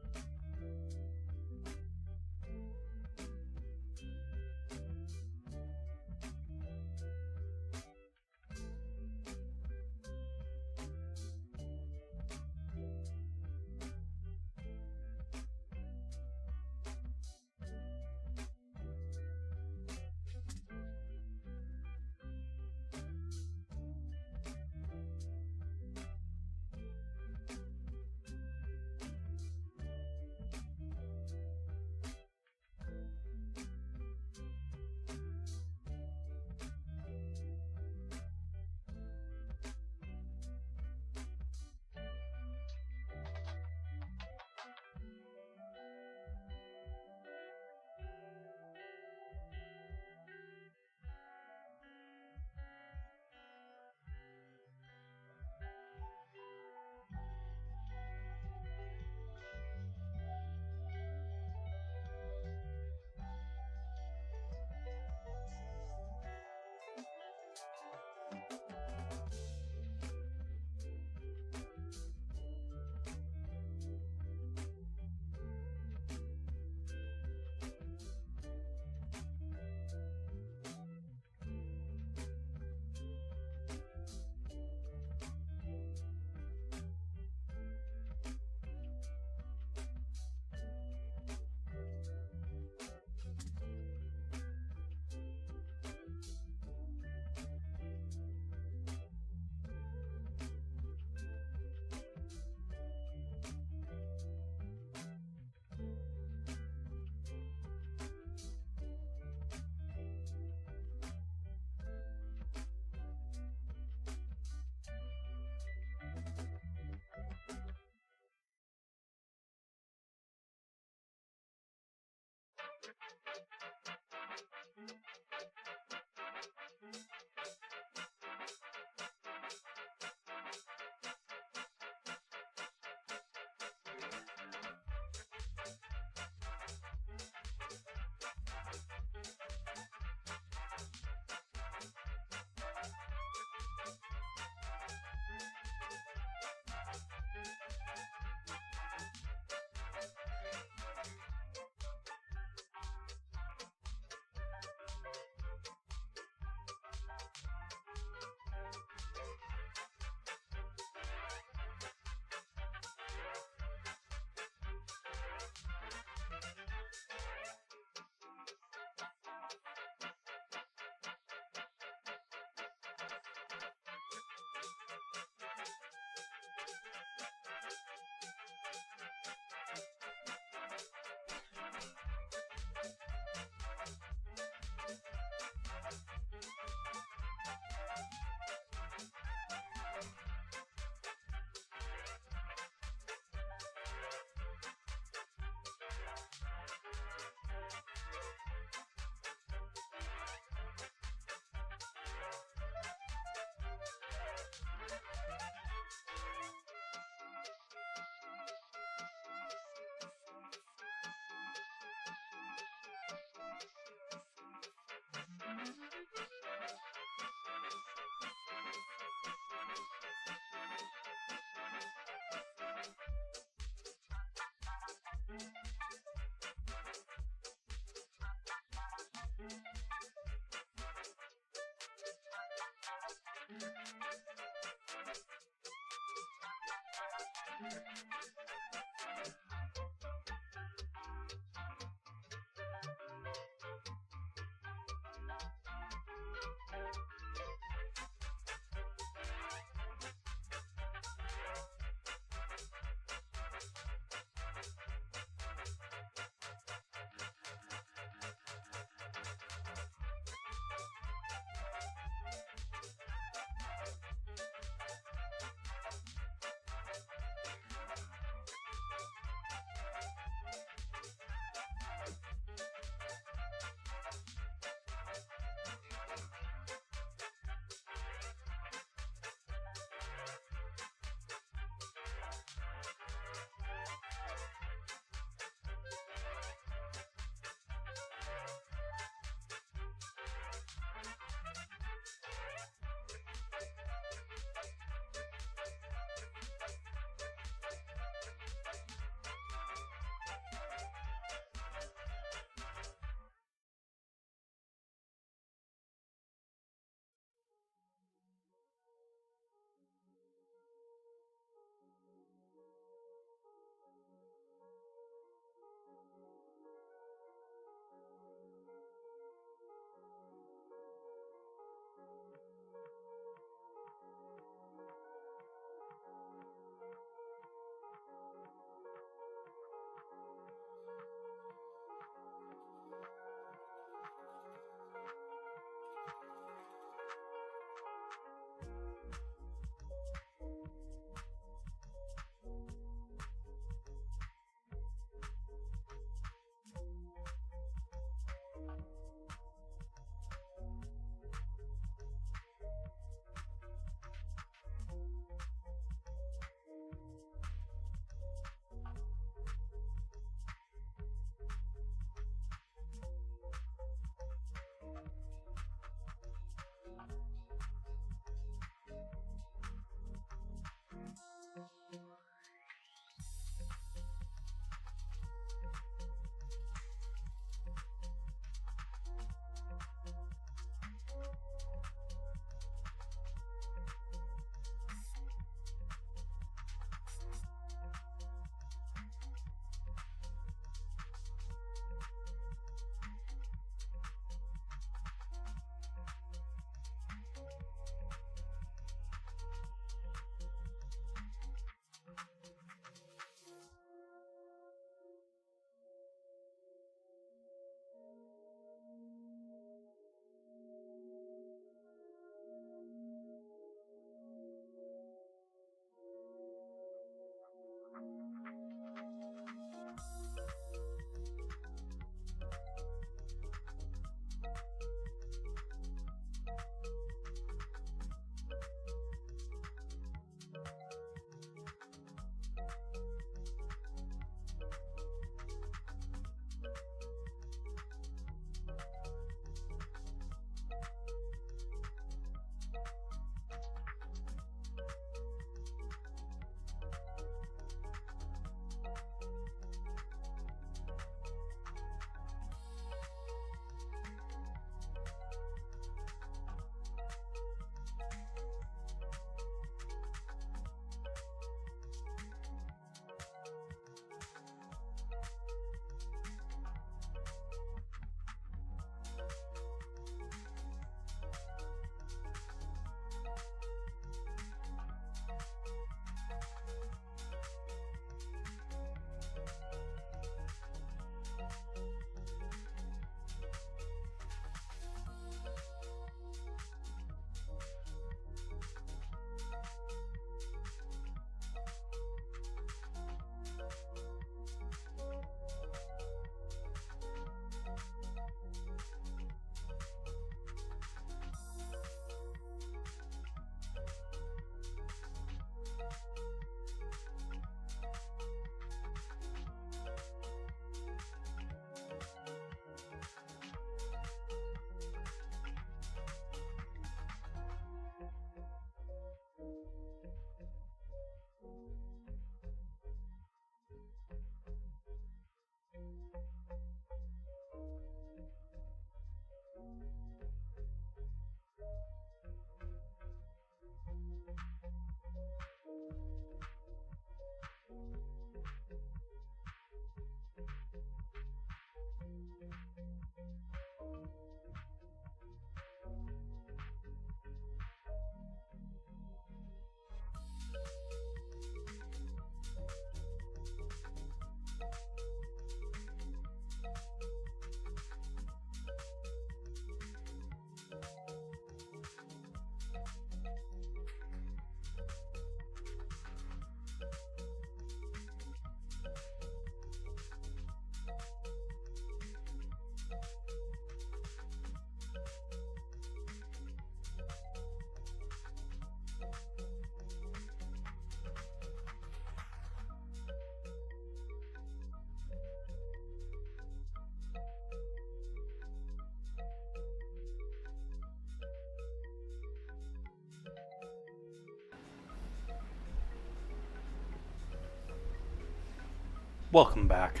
Welcome back.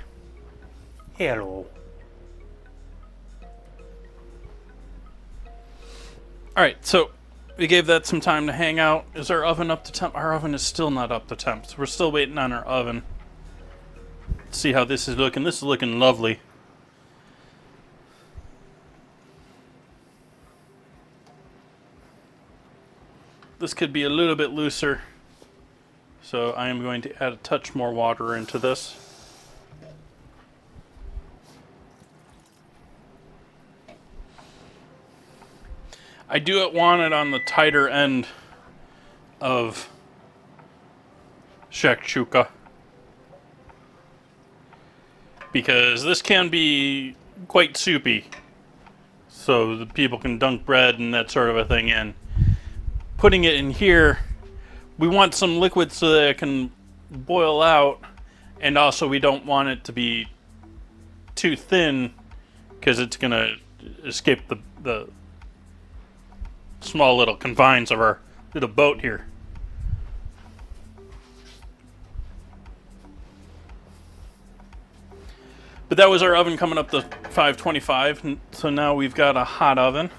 Hello. Alright, so we gave that some time to hang out. Is our oven up to temp? Our oven is still not up to temp. So we're still waiting on our oven. Let's see how this is looking. This is looking lovely. This could be a little bit looser. So I am going to add a touch more water into this. I do want it on the tighter end of Shakshouka, because this can be quite soupy, so the people can dunk bread and that sort of a thing in. Putting it in here, we want some liquid so that it can boil out, and also we don't want it to be too thin because it's going to escape the small little confines of our little boat here. But that was our oven coming up to 525, so now we've got a hot oven.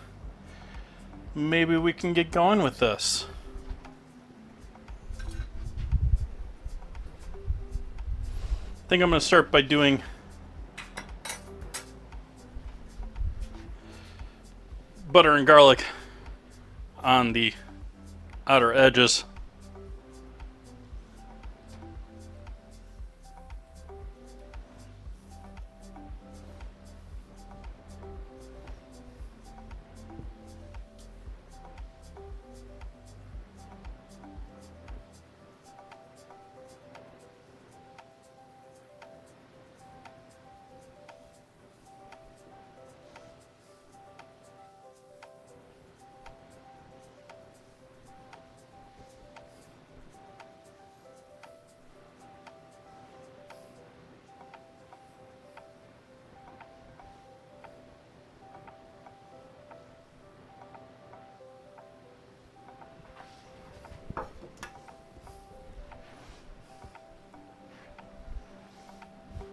Maybe we can get going with this. I think I'm going to start by doing butter and garlic on the outer edges.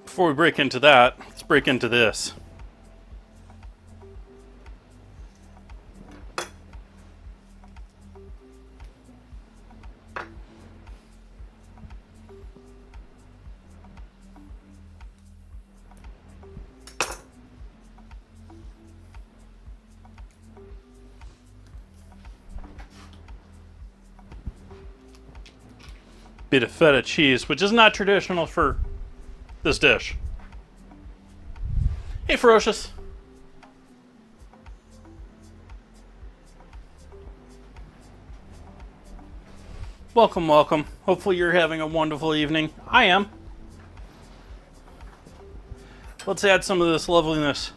Before we break into that, let's break into this. Bit of feta cheese, which is not traditional for this dish. Hey, Ferocious. Welcome, welcome. Hopefully you're having a wonderful evening. I am. Let's add some of this loveliness.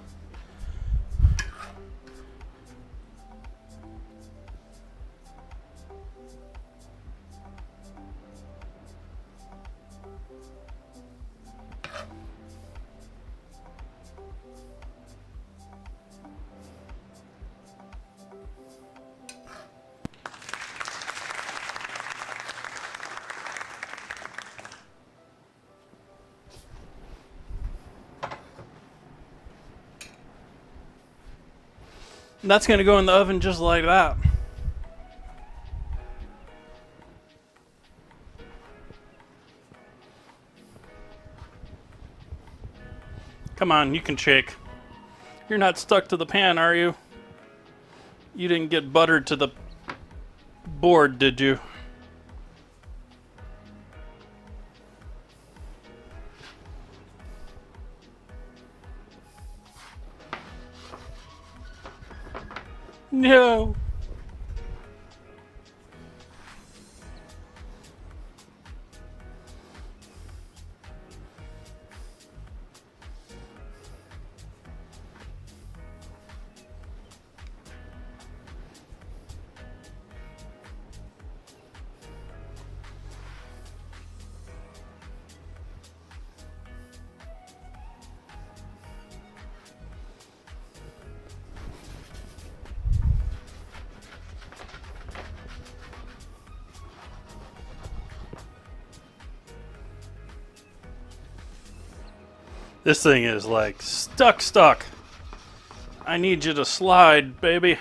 That's going to go in the oven just like that. Come on, you can shake. You're not stuck to the pan, are you? You didn't get buttered to the board, did you? No. This thing is like stuck. I need you to slide, baby.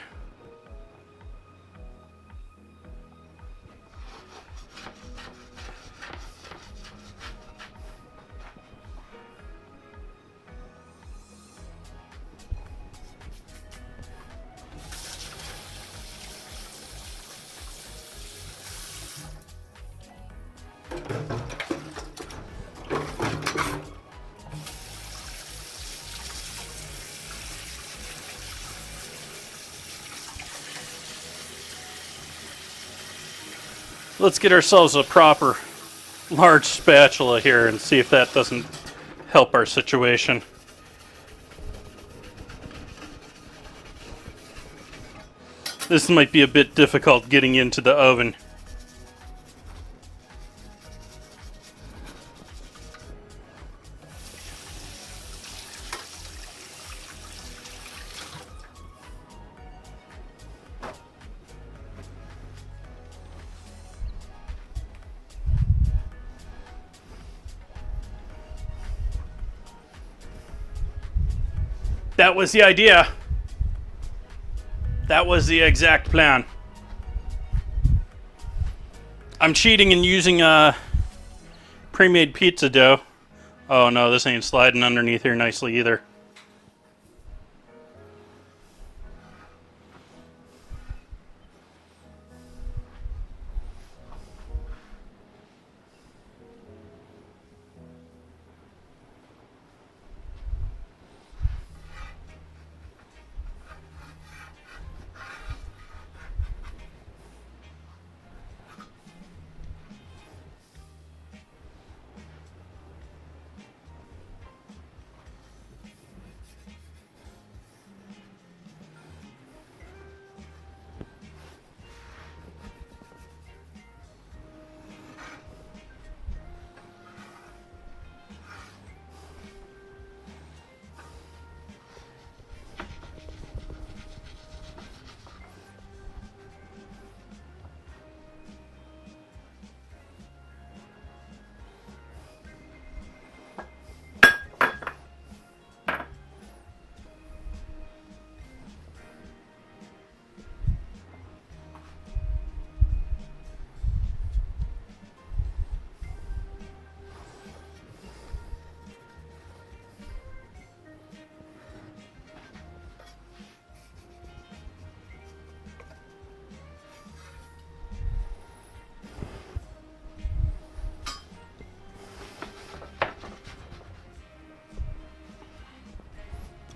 Let's get ourselves a proper large spatula here and see if that doesn't help our situation. This might be a bit difficult getting into the oven. That was the idea. That was the exact plan. I'm cheating and using pre-made pizza dough. Oh no, this ain't sliding underneath here nicely either.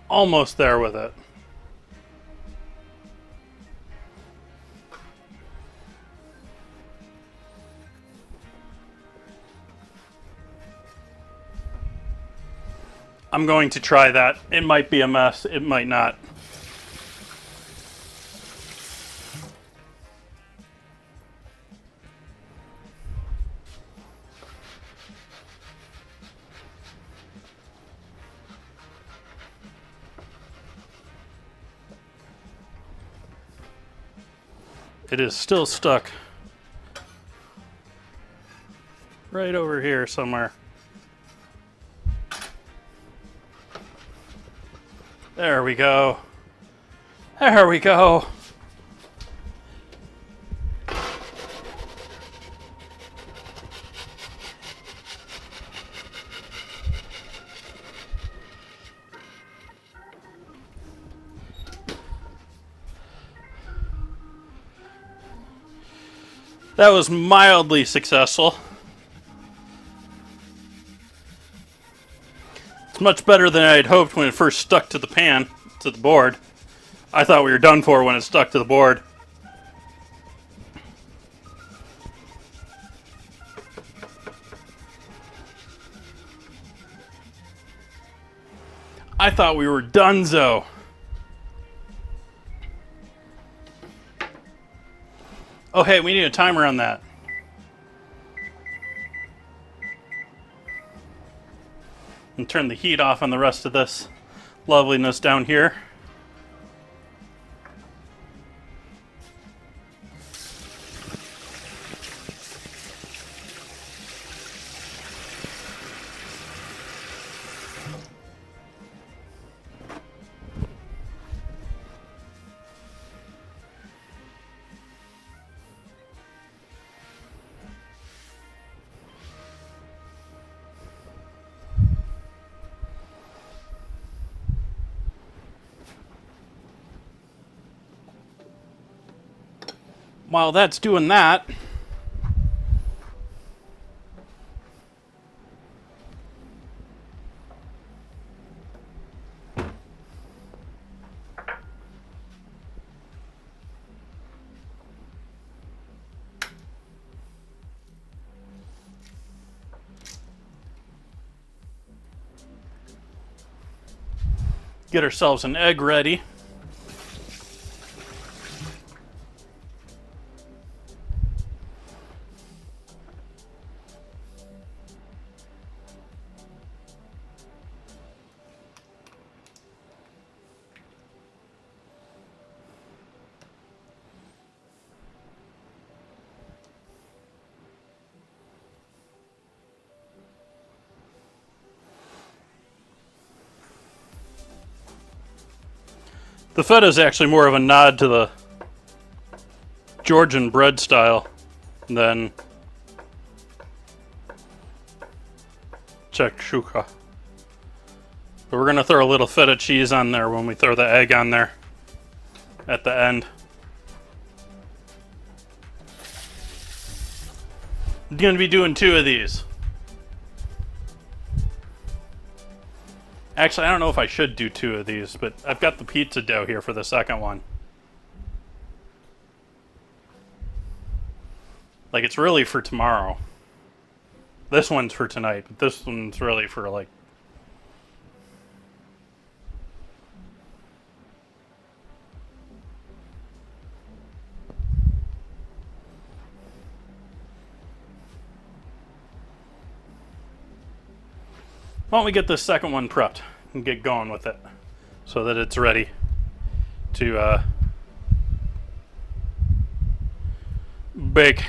Almost there with it. I'm going to try that. It might be a mess, it might not. It is still stuck right over here somewhere. There we go. There we go. That was mildly successful. It's much better than I had hoped when it first stuck to the pan, to the board. I thought we were done for when it stuck to the board. I thought we were donezo. Oh, hey, we need a timer on that. And turn the heat off on the rest of this loveliness down here. While that's doing that, get ourselves an egg ready. The feta is actually more of a nod to the Georgian bread style than Shakshouka. But we're going to throw a little feta cheese on there when we throw the egg on there at the end. I'm going to be doing 2 of these. Actually, I don't know if I should do 2 of these, but I've got the pizza dough here for the second one. Like, it's really for tomorrow. This one's for tonight, but this one's really for, like... Why don't we get this second one prepped and get going with it so that it's ready to bake.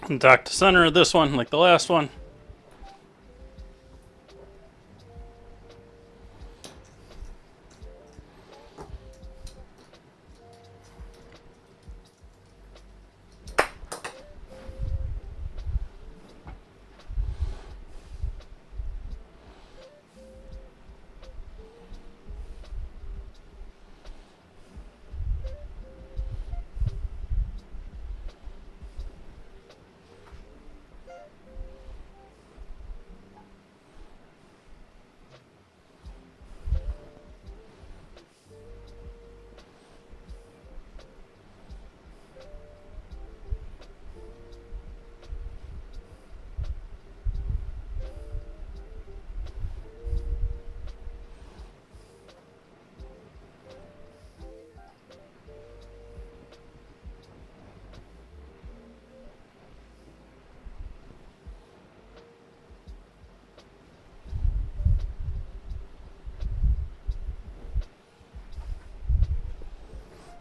And dock to center of this one like the last one.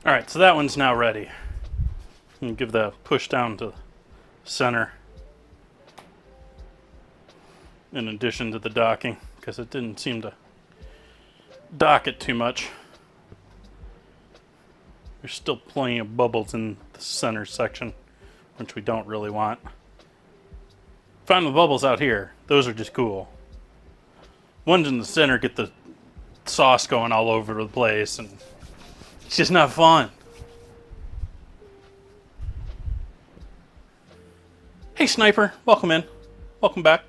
Alright, so that one's now ready. And give that a push down to center. In addition to the docking, because it didn't seem to dock it too much. There's still plenty of bubbles in the center section, which we don't really want. Find the bubbles out here. Those are just cool. Ones in the center get the sauce going all over the place, and it's just not fun. Hey, Sniper. Welcome in. Welcome back.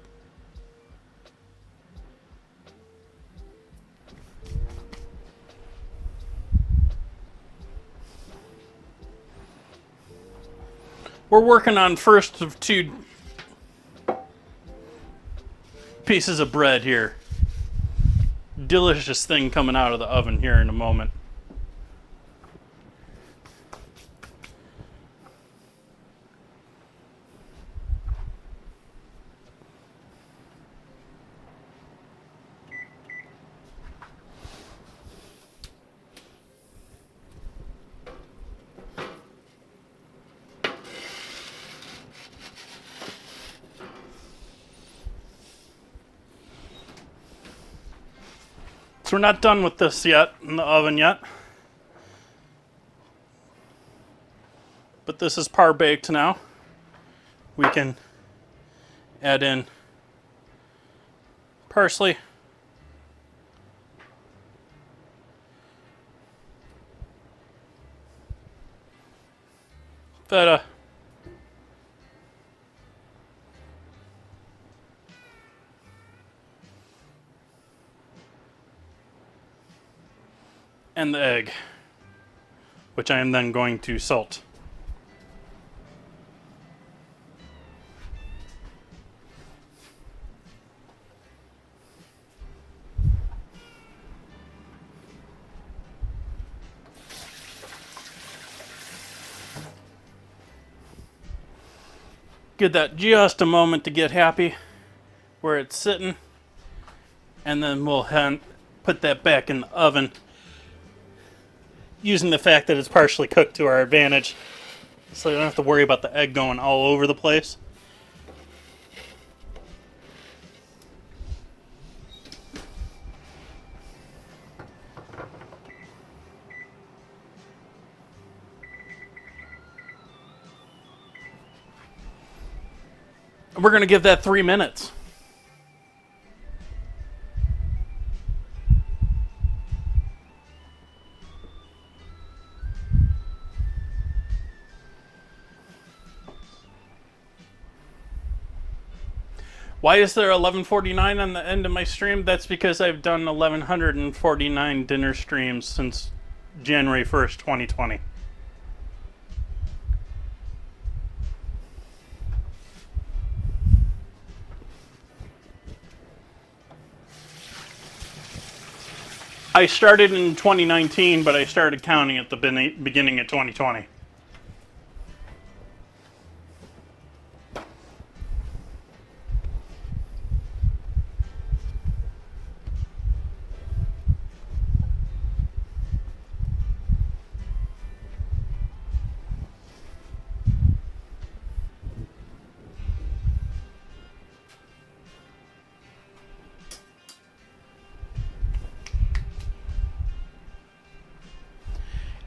We're working on first of two pieces of bread here. Delicious thing coming out of the oven here in a moment. So we're not done with this yet in the oven yet. But this is par baked now. We can add in parsley, feta, and the egg, which I am then going to salt. Give that just a moment to get happy where it's sitting, and then we'll put that back in the oven, using the fact that it's partially cooked to our advantage, so you don't have to worry about the egg going all over the place. We're going to give that 3 minutes. Why is there 11:49 on the end of my stream? That's because I've done 1149 dinner streams since January 1st, 2020. I started in 2019, but I started counting at the beginning of 2020.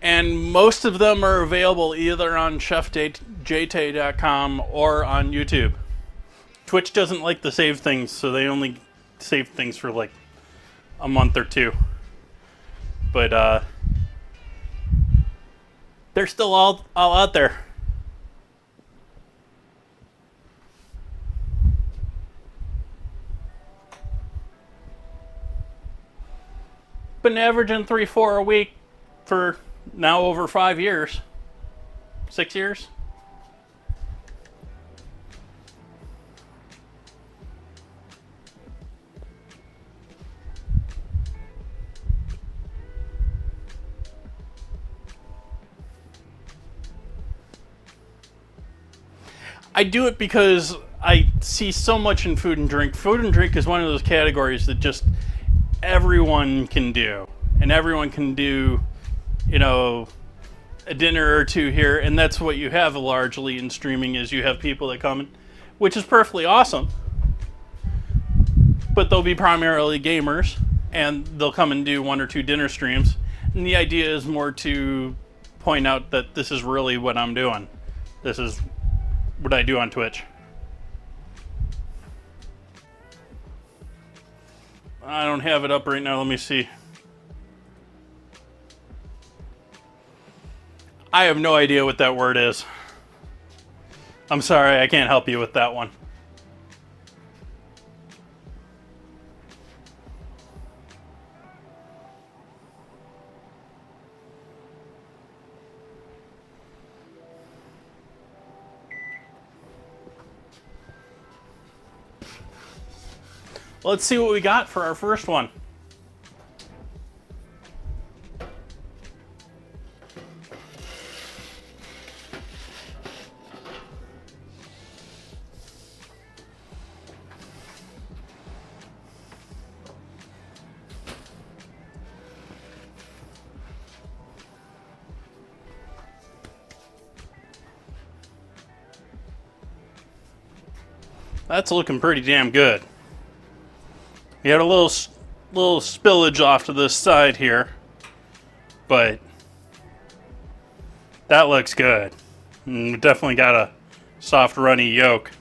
And most of them are available either on chefjaytay.com or on YouTube. Twitch doesn't like to save things, so they only save things for like a month or two. But they're still all out there. Been averaging 3-4 a week for now over 5 years. 6 years. I do it because I see so much in food and drink. Food and drink is one of those categories that just everyone can do. And everyone can do, you know, a dinner or two here, and that's what you have largely in streaming is you have people that come in, which is perfectly awesome. But they'll be primarily gamers, and they'll come and do 1 or 2 dinner streams. And the idea is more to point out that this is really what I'm doing. This is what I do on Twitch. I don't have it up right now. Let me see. I have no idea what that word is. I'm sorry, I can't help you with that one. Let's see what we got for our first one. That's looking pretty damn good. We had a little spillage off to this side here, but that looks good. And we definitely got a soft, runny yolk.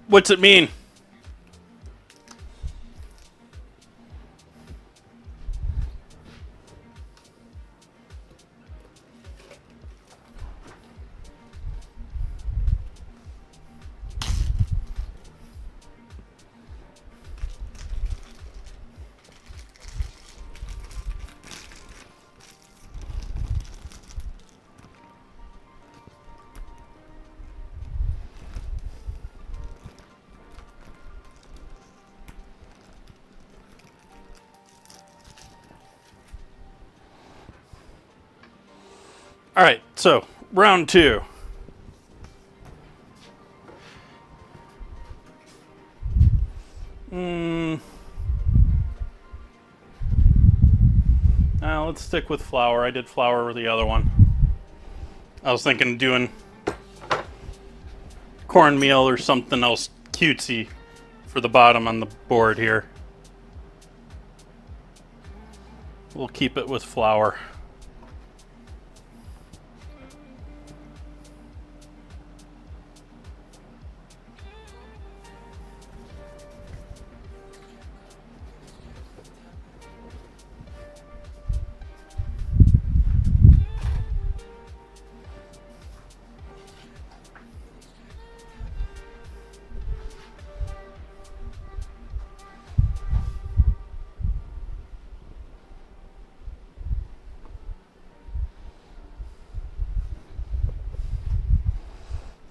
What's it mean? All right, so round 2. Let's stick with flour. I did flour with the other one. I was thinking of doing cornmeal or something else cutesy for the bottom on the board here. We'll keep it with flour.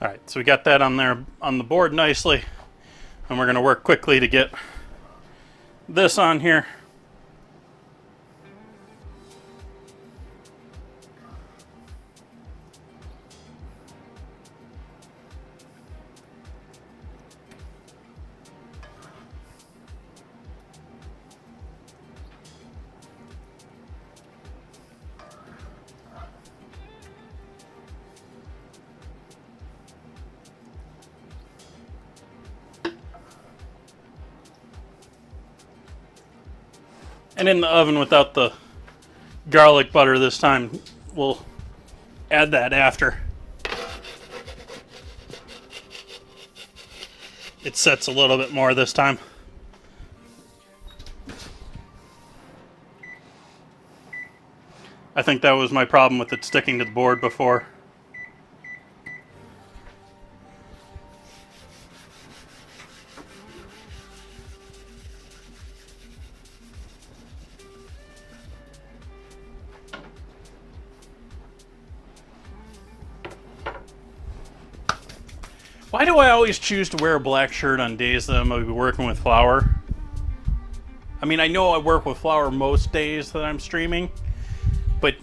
All right, so we got that on there on the board nicely, and we're going to work quickly to get this on here. And in the oven without the garlic butter this time. we'll add that after. It sets a little bit more this time. I think that was my problem with it sticking to the board before. Why do I always choose to wear a black shirt on days that I'm going to be working with flour? I mean, I know I work with flour most days that I'm streaming, but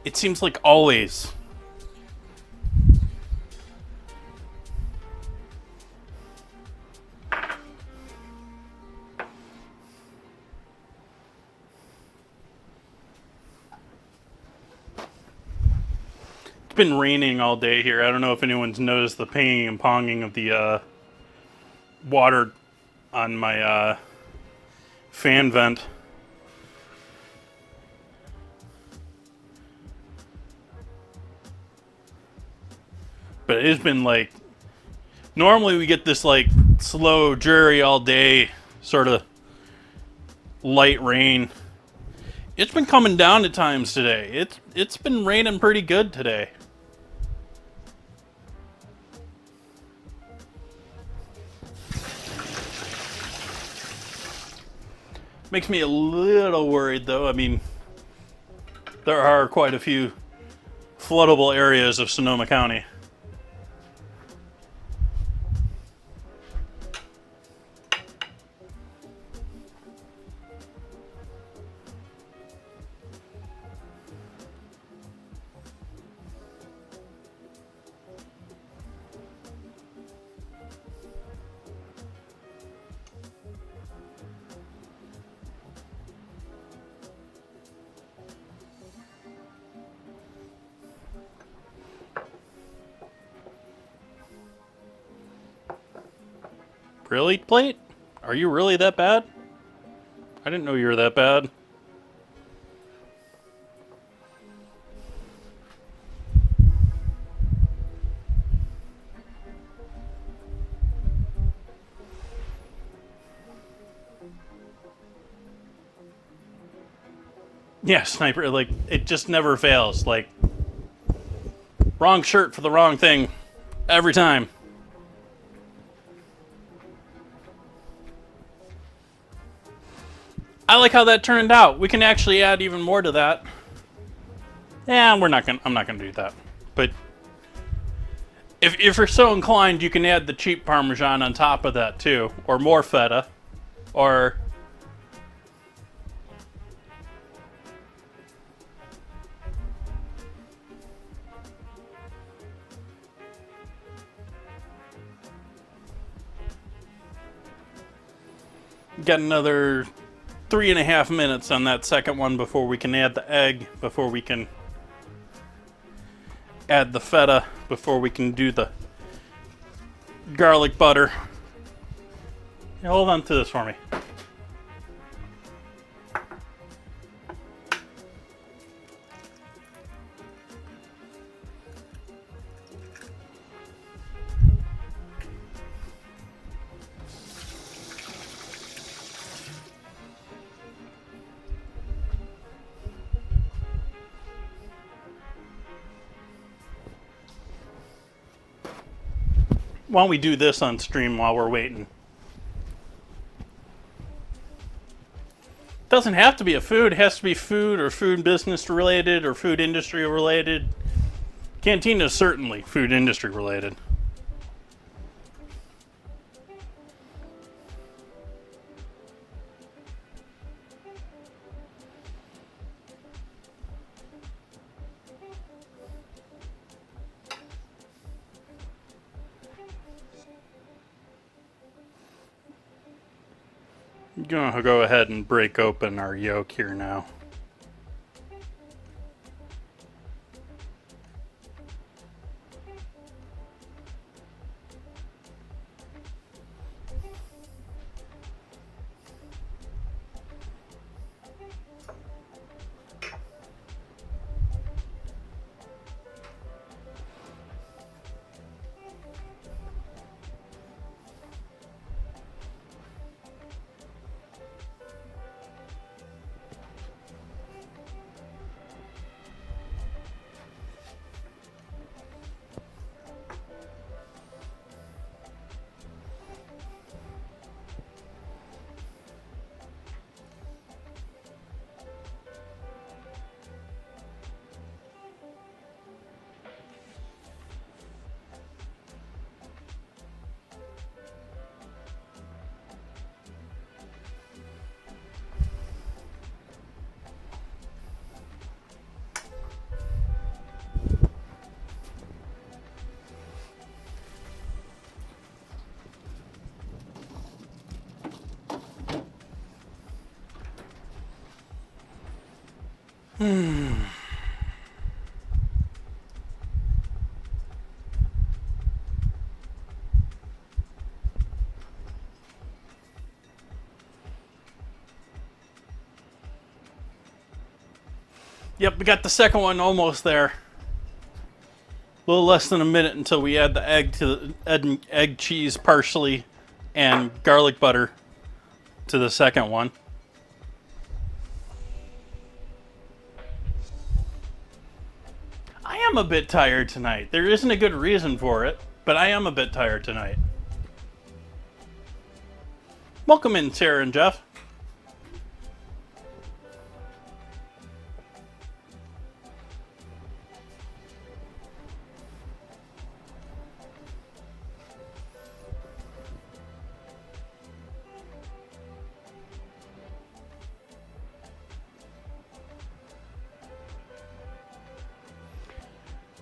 it seems like always. It's been raining all day here. I don't know if anyone's noticed the pinging and ponging of the water on my fan vent. But it has been like, normally we get this like slow, dreary all day sort of light rain. It's been coming down at times today. It's been raining pretty good today. Makes me a little worried though. I mean, there are quite a few floodable areas of Sonoma County. Really, plate? Are you really that bad? I didn't know you were that bad. Yeah, sniper, like, it just never fails. Like, wrong shirt for the wrong thing every time. I like how that turned out. We can actually add even more to that. Yeah, I'm not gonna do that. But if you're so inclined, you can add the cheap Parmesan on top of that too, or more feta, or got another 3.5 minutes on that second one before we can add the egg, before we can add the feta, before we can do the garlic butter. Yeah, hold on to this for me. Why don't we do this on stream while we're waiting? Doesn't have to be a food. It has to be food or food business related or food industry related. Cantina is certainly food industry related. I'm gonna go ahead and break open our yolk here now. Yep, we got the second one almost there. A little less than a minute until we add the egg to the egg, cheese, parsley, and garlic butter to the second one. I am a bit tired tonight. There isn't a good reason for it, but I am a bit tired tonight. Welcome in, Sarah and Jeff.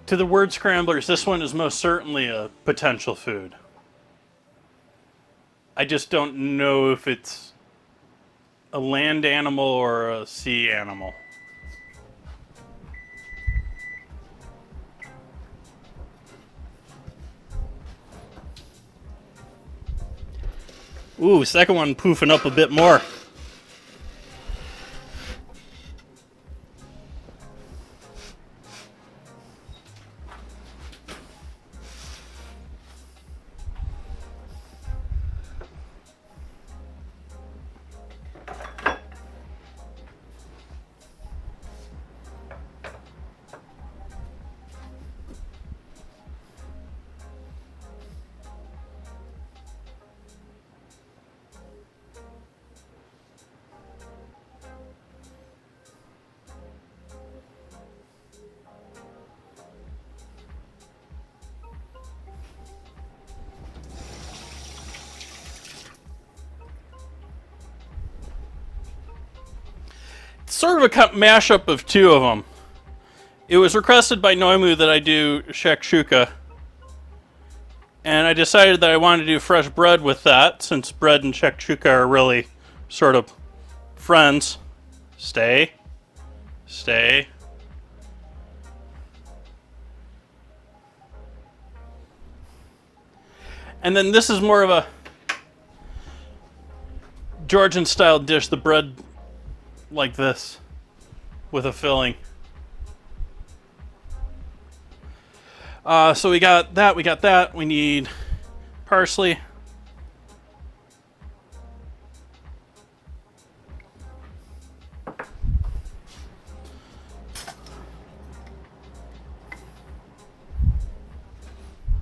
To the word scramblers, this one is most certainly a potential food. I just don't know if it's a land animal or a sea animal. Ooh, second one poofing up a bit more. Sort of a mashup of two of them. It was requested by Noimoo that I do Shakshouka, and I decided that I wanted to do fresh bread with that, since bread and Shakshouka are really sort of friends. Stay. And then this is more of a Georgian style dish, the bread like this with a filling. So we got that. We need parsley.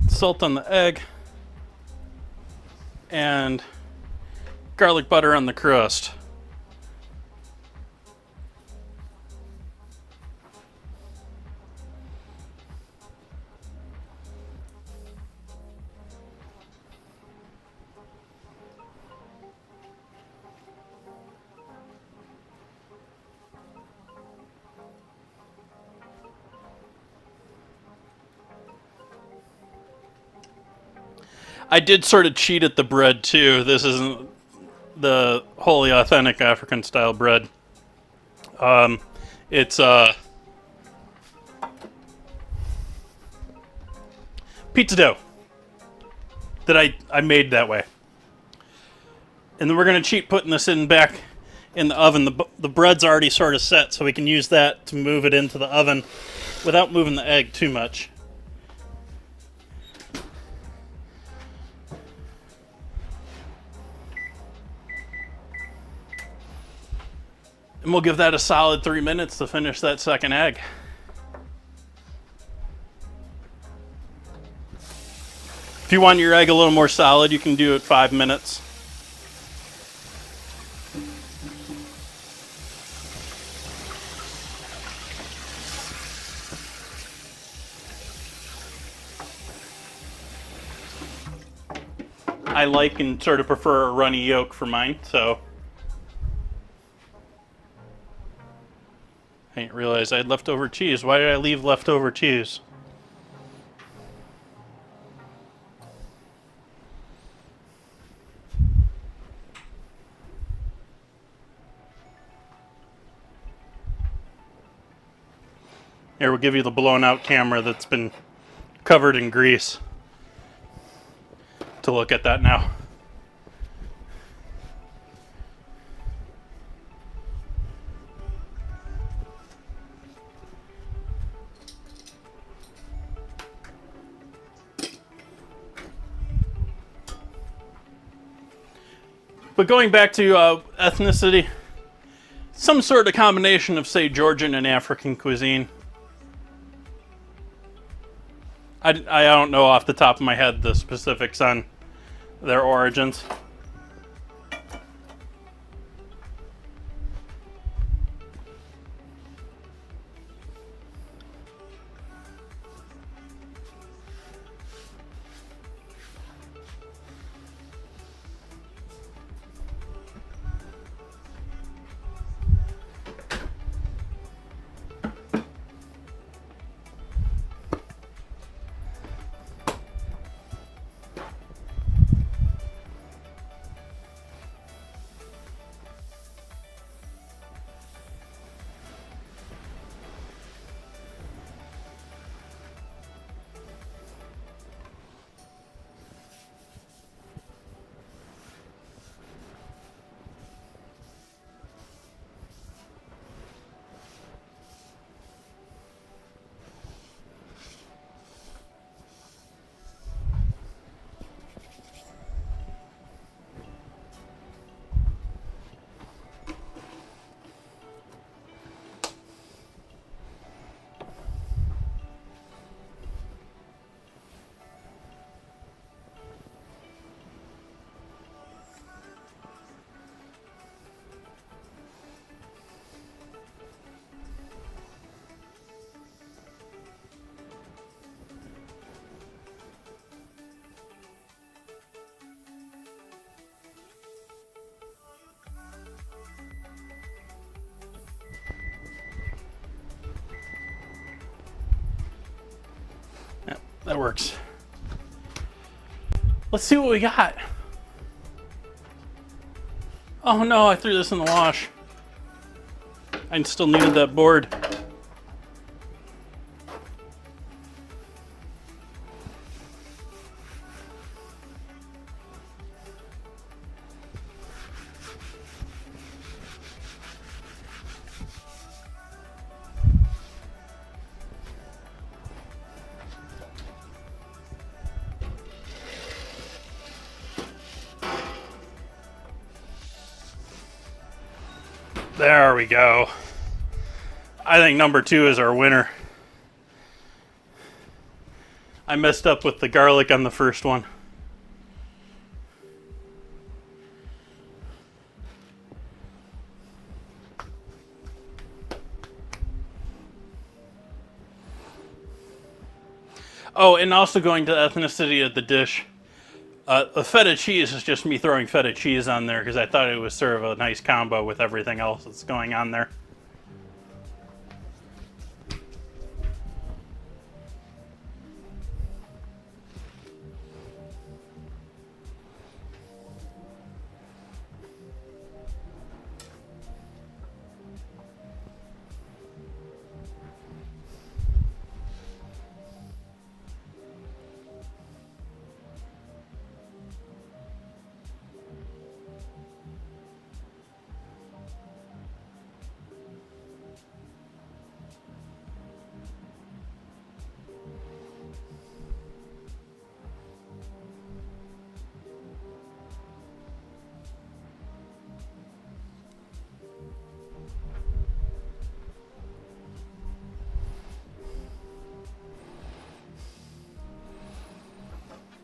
Salt on the egg. And garlic butter on the crust. I did sort of cheat at the bread too. This isn't the wholly authentic African style bread. It's pizza dough that I made that way. And then we're going to cheat putting this in back in the oven. The bread's already sort of set, so we can use that to move it into the oven without moving the egg too much. And we'll give that a solid 3 minutes to finish that second egg. If you want your egg a little more solid, you can do it 5 minutes. I like and sort of prefer a runny yolk for mine, so I didn't realize I had leftover cheese. Why did I leave leftover cheese? Here, we'll give you the blown out camera that's been covered in grease to look at that now. But going back to ethnicity, some sort of combination of, say, Georgian and African cuisine. I don't know off the top of my head the specifics on their origins. Yep, that works. Let's see what we got. Oh no, I threw this in the wash. I still needed that board. There we go. I think number 2 is our winner. I messed up with the garlic on the first one. Oh, and also going to ethnicity of the dish. The feta cheese is just me throwing feta cheese on there because I thought it was sort of a nice combo with everything else that's going on there.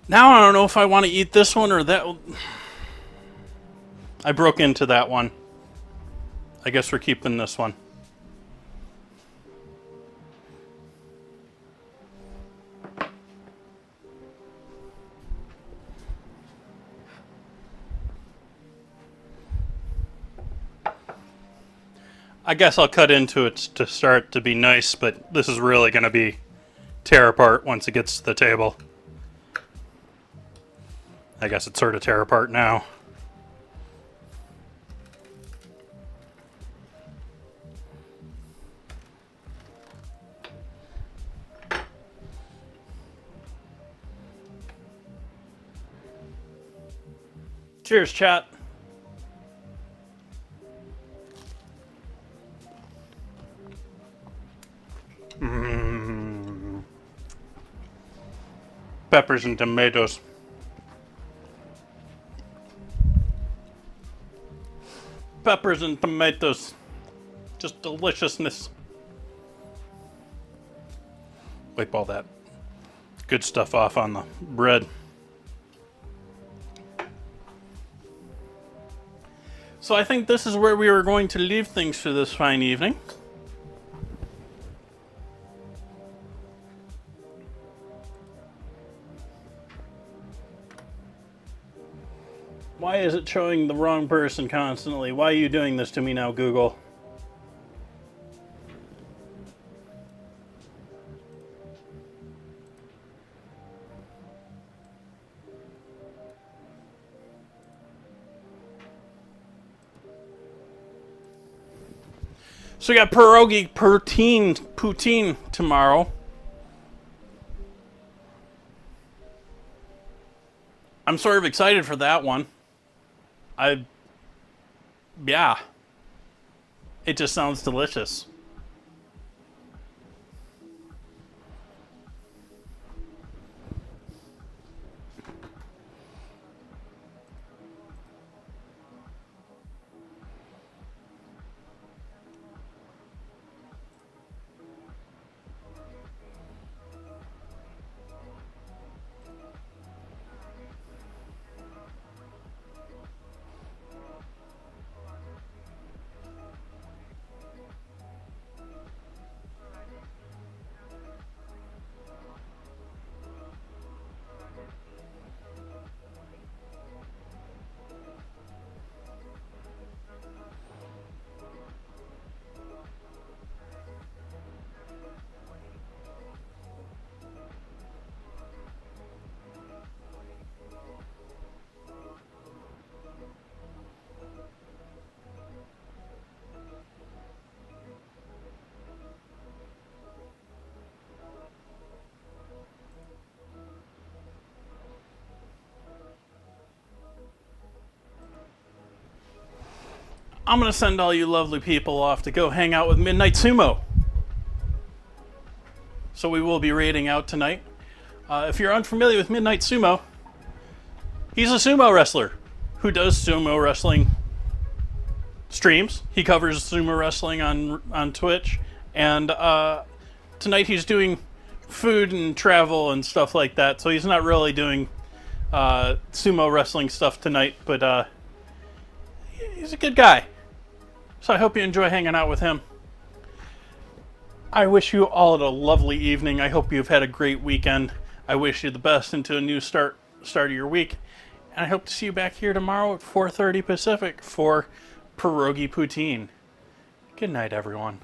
Now I don't know if I want to eat this one or that. I broke into that one. I guess we're keeping this one. I guess I'll cut into it to start to be nice, but this is really going to be tear apart once it gets to the table. I guess it's sort of tear apart now. Cheers, chat. Peppers and tomatoes. peppers and tomatoes. Just deliciousness. Wipe all that good stuff off on the bread. So I think this is where we were going to leave things for this fine evening. Why is it showing the wrong person constantly? Why are you doing this to me now, Google? So we got pierogi poutine tomorrow. I'm sort of excited for that one. Yeah. It just sounds delicious. I'm going to send all you lovely people off to go hang out with Midnight Sumo. So we will be raiding out tonight. If you're unfamiliar with Midnight Sumo, he's a sumo wrestler who does sumo wrestling streams. He covers sumo wrestling on Twitch. And tonight he's doing food and travel and stuff like that. So he's not really doing sumo wrestling stuff tonight, but he's a good guy. So I hope you enjoy hanging out with him. I wish you all a lovely evening. I hope you've had a great weekend. I wish you the best into a new start of your week. And I hope to see you back here tomorrow at 4:30 Pacific for pierogi poutine. Good night, everyone.